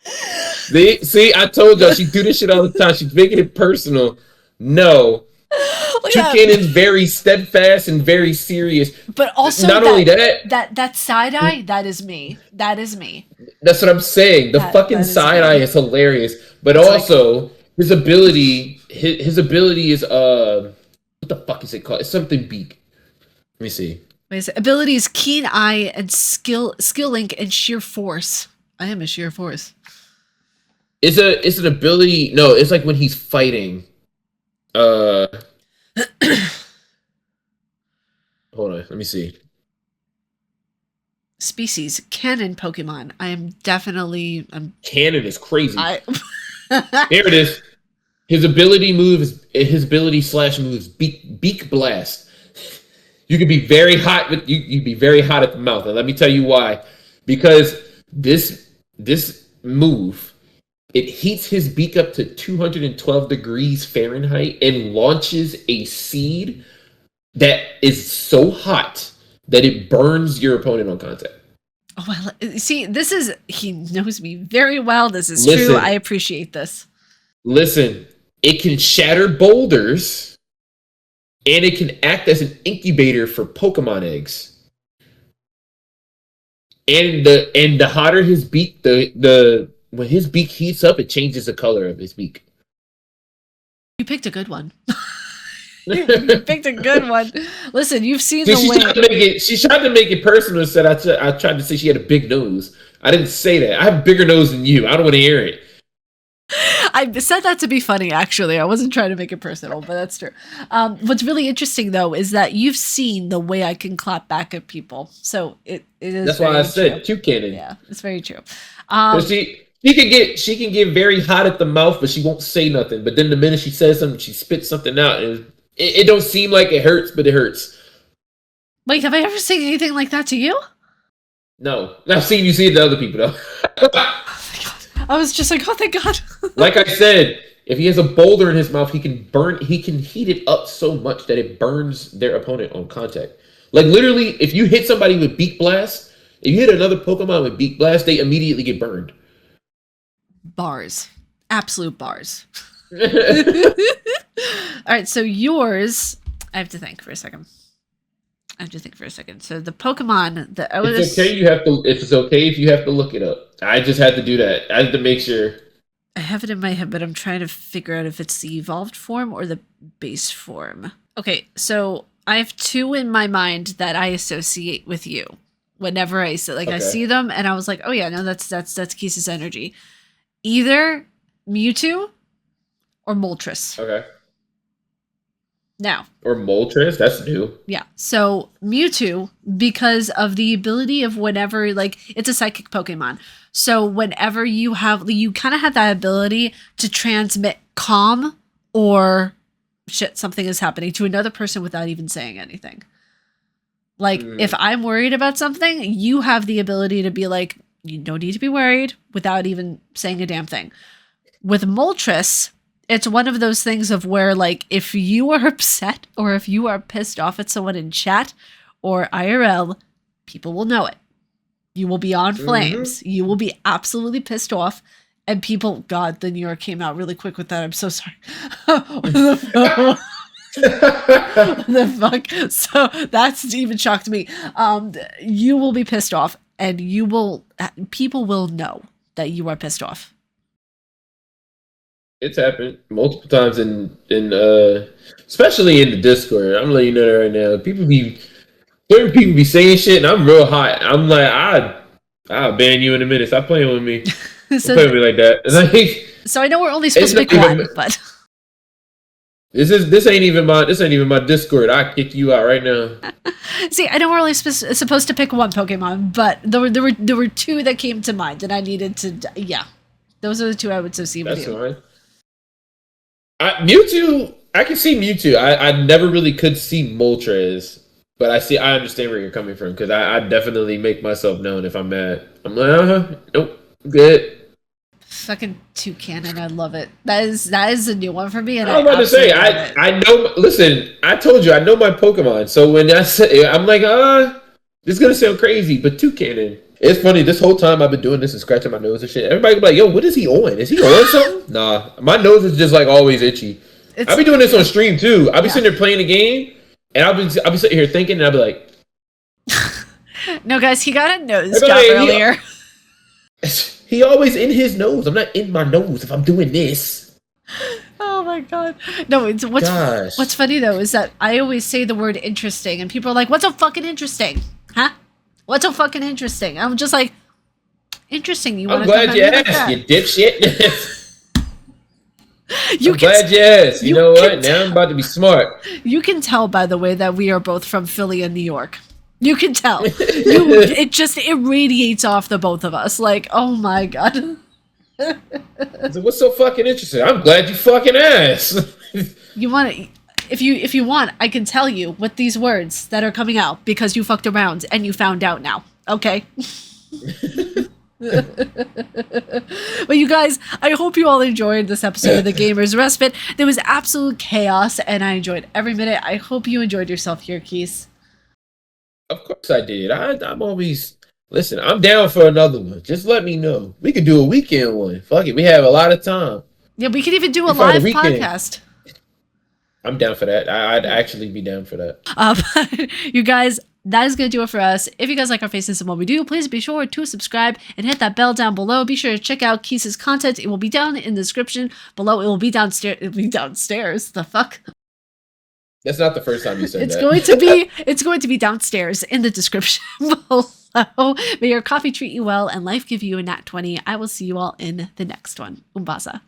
See, I told y'all she do this shit all the time. She's making it personal. No. Toucannon's very steadfast and very serious. But also, not only that side eye, that is me. That is me. That's what I'm saying. The fucking side eye is hilarious. But it's also, his ability is what the fuck is it called? It's something beak. Let me see. His ability is keen eye and skill link and sheer force. I am a sheer force. It's an ability. No, it's like when he's fighting. Hold on, let me see. Species canon Pokemon. Canon is crazy. Here it is. His ability move is beak blast. You can be very hot with you be very hot at the mouth, and let me tell you why. Because this move, it heats his beak up to 212 degrees Fahrenheit and launches a seed that is so hot that it burns your opponent on contact. Oh, well, see, he knows me very well. This is true. I appreciate this. Listen, it can shatter boulders, and it can act as an incubator for Pokemon eggs. And the hotter his beak, when his beak heats up, it changes the color of his beak. You picked a good one. You picked a good one. Listen, you've seen the way. She tried to make it personal and said I tried to say she had a big nose. I didn't say that. I have a bigger nose than you. I don't want to hear it. I said that to be funny, actually. I wasn't trying to make it personal, but that's true. What's really interesting, though, is that you've seen the way I can clap back at people. So it is. That's why I said Toucannon. Yeah, it's very true. She can get very hot at the mouth, but she won't say nothing. But then the minute she says something, she spits something out, and it don't seem like it hurts, but it hurts. Wait, have I ever seen anything like that to you? No, I've seen you see it to other people though. Oh my god! I was just like, oh thank God. Like I said, if he has a boulder in his mouth, he can heat it up so much that it burns their opponent on contact. Like literally, if you hit somebody with Beak Blast, if you hit another Pokemon with Beak Blast, they immediately get burned. Bars. Absolute bars. All right, so yours, I have to think for a second. So the Pokemon that it's okay. It's okay if you have to look it up. I just had to do that. I had to make sure. I have it in my head, but I'm trying to figure out if it's the evolved form or the base form. Okay, so I have two in my mind that I associate with you. Whenever I see them, and I was like, oh yeah, no, that's Quise's energy. Either Mewtwo or Moltres. Okay. Now. Or Moltres? That's new. Yeah. So Mewtwo, because of the ability of whenever, it's a psychic Pokemon. So whenever you kind of have that ability to transmit calm or something is happening to another person without even saying anything. If I'm worried about something, you have the ability to be like, you don't need to be worried without even saying a damn thing. With Moltres, it's one of those things of where, if you are upset or if you are pissed off at someone in chat or IRL, people will know it. You will be on flames. You will be absolutely pissed off. And people, God, the New York came out really quick with that. I'm so sorry. What the fuck? So that's even shocked me. You will be pissed off. And people will know that you are pissed off. It's happened multiple times in especially in the Discord. I'm letting you know that right now. Certain people be saying shit, and I'm real hot. I'm like, I'll ban you in a minute. Stop playing with me. So playing with me like that. So I know we're only supposed to pick one, but this ain't even my Discord. I kick you out right now. See, I know we're only supposed to pick one Pokemon, but there were two that came to mind, and I needed to. Yeah, those are the two I would associate with you. That's fine. Mewtwo, I can see Mewtwo. I never really could see Moltres, but I understand where you're coming from because I definitely make myself known if I'm mad. I'm like, nope, good. Fucking toucan, I love it. That is a new one for me, and I was about to say, I know. Listen, I told you I know my Pokemon, so when I say, I'm like, this is gonna sound crazy, but toucan. It's funny. This whole time I've been doing this and scratching my nose and shit. Everybody be like, "Yo, what is he on? Is he on something?" Nah, my nose is just like always itchy. I'll be doing this on stream too. I'll be sitting there playing the game, and I'll be sitting here thinking, and I'll be like, "No, guys, he got a nose job earlier." He always in his nose. I'm not in my nose if I'm doing this. Oh my god! No, what's funny though is that I always say the word interesting, and people are like, "What's so fucking interesting, huh? What's so fucking interesting?" I'm just like, interesting. I'm glad you asked, you dipshit. I'm glad you asked. You know what? Now I'm about to be smart. You can tell by the way that we are both from Philly and New York. You can tell. It radiates off the both of us. Like, oh my god. So what's so fucking interesting? I'm glad you fucking asked. You want to, if you want, I can tell you with these words that are coming out because you fucked around and you found out now. Okay. But you guys, I hope you all enjoyed this episode of the Gamers Respite. There was absolute chaos and I enjoyed every minute. I hope you enjoyed yourself here, Keys. Of course I did. I'm always... Listen, I'm down for another one. Just let me know. We could do a weekend one. Fuck it. We have a lot of time. Yeah, we could even do a live podcast. I'm down for that. I'd actually be down for that. You guys, that is going to do it for us. If you guys like our faces and what we do, please be sure to subscribe and hit that bell down below. Be sure to check out Keese's content. It will be down in the description below. It will be downstairs. It will be downstairs. The fuck? That's not the first time you said that. It's going to be downstairs in the description below. May your coffee treat you well and life give you a nat 20. I will see you all in the next one. Umbasa.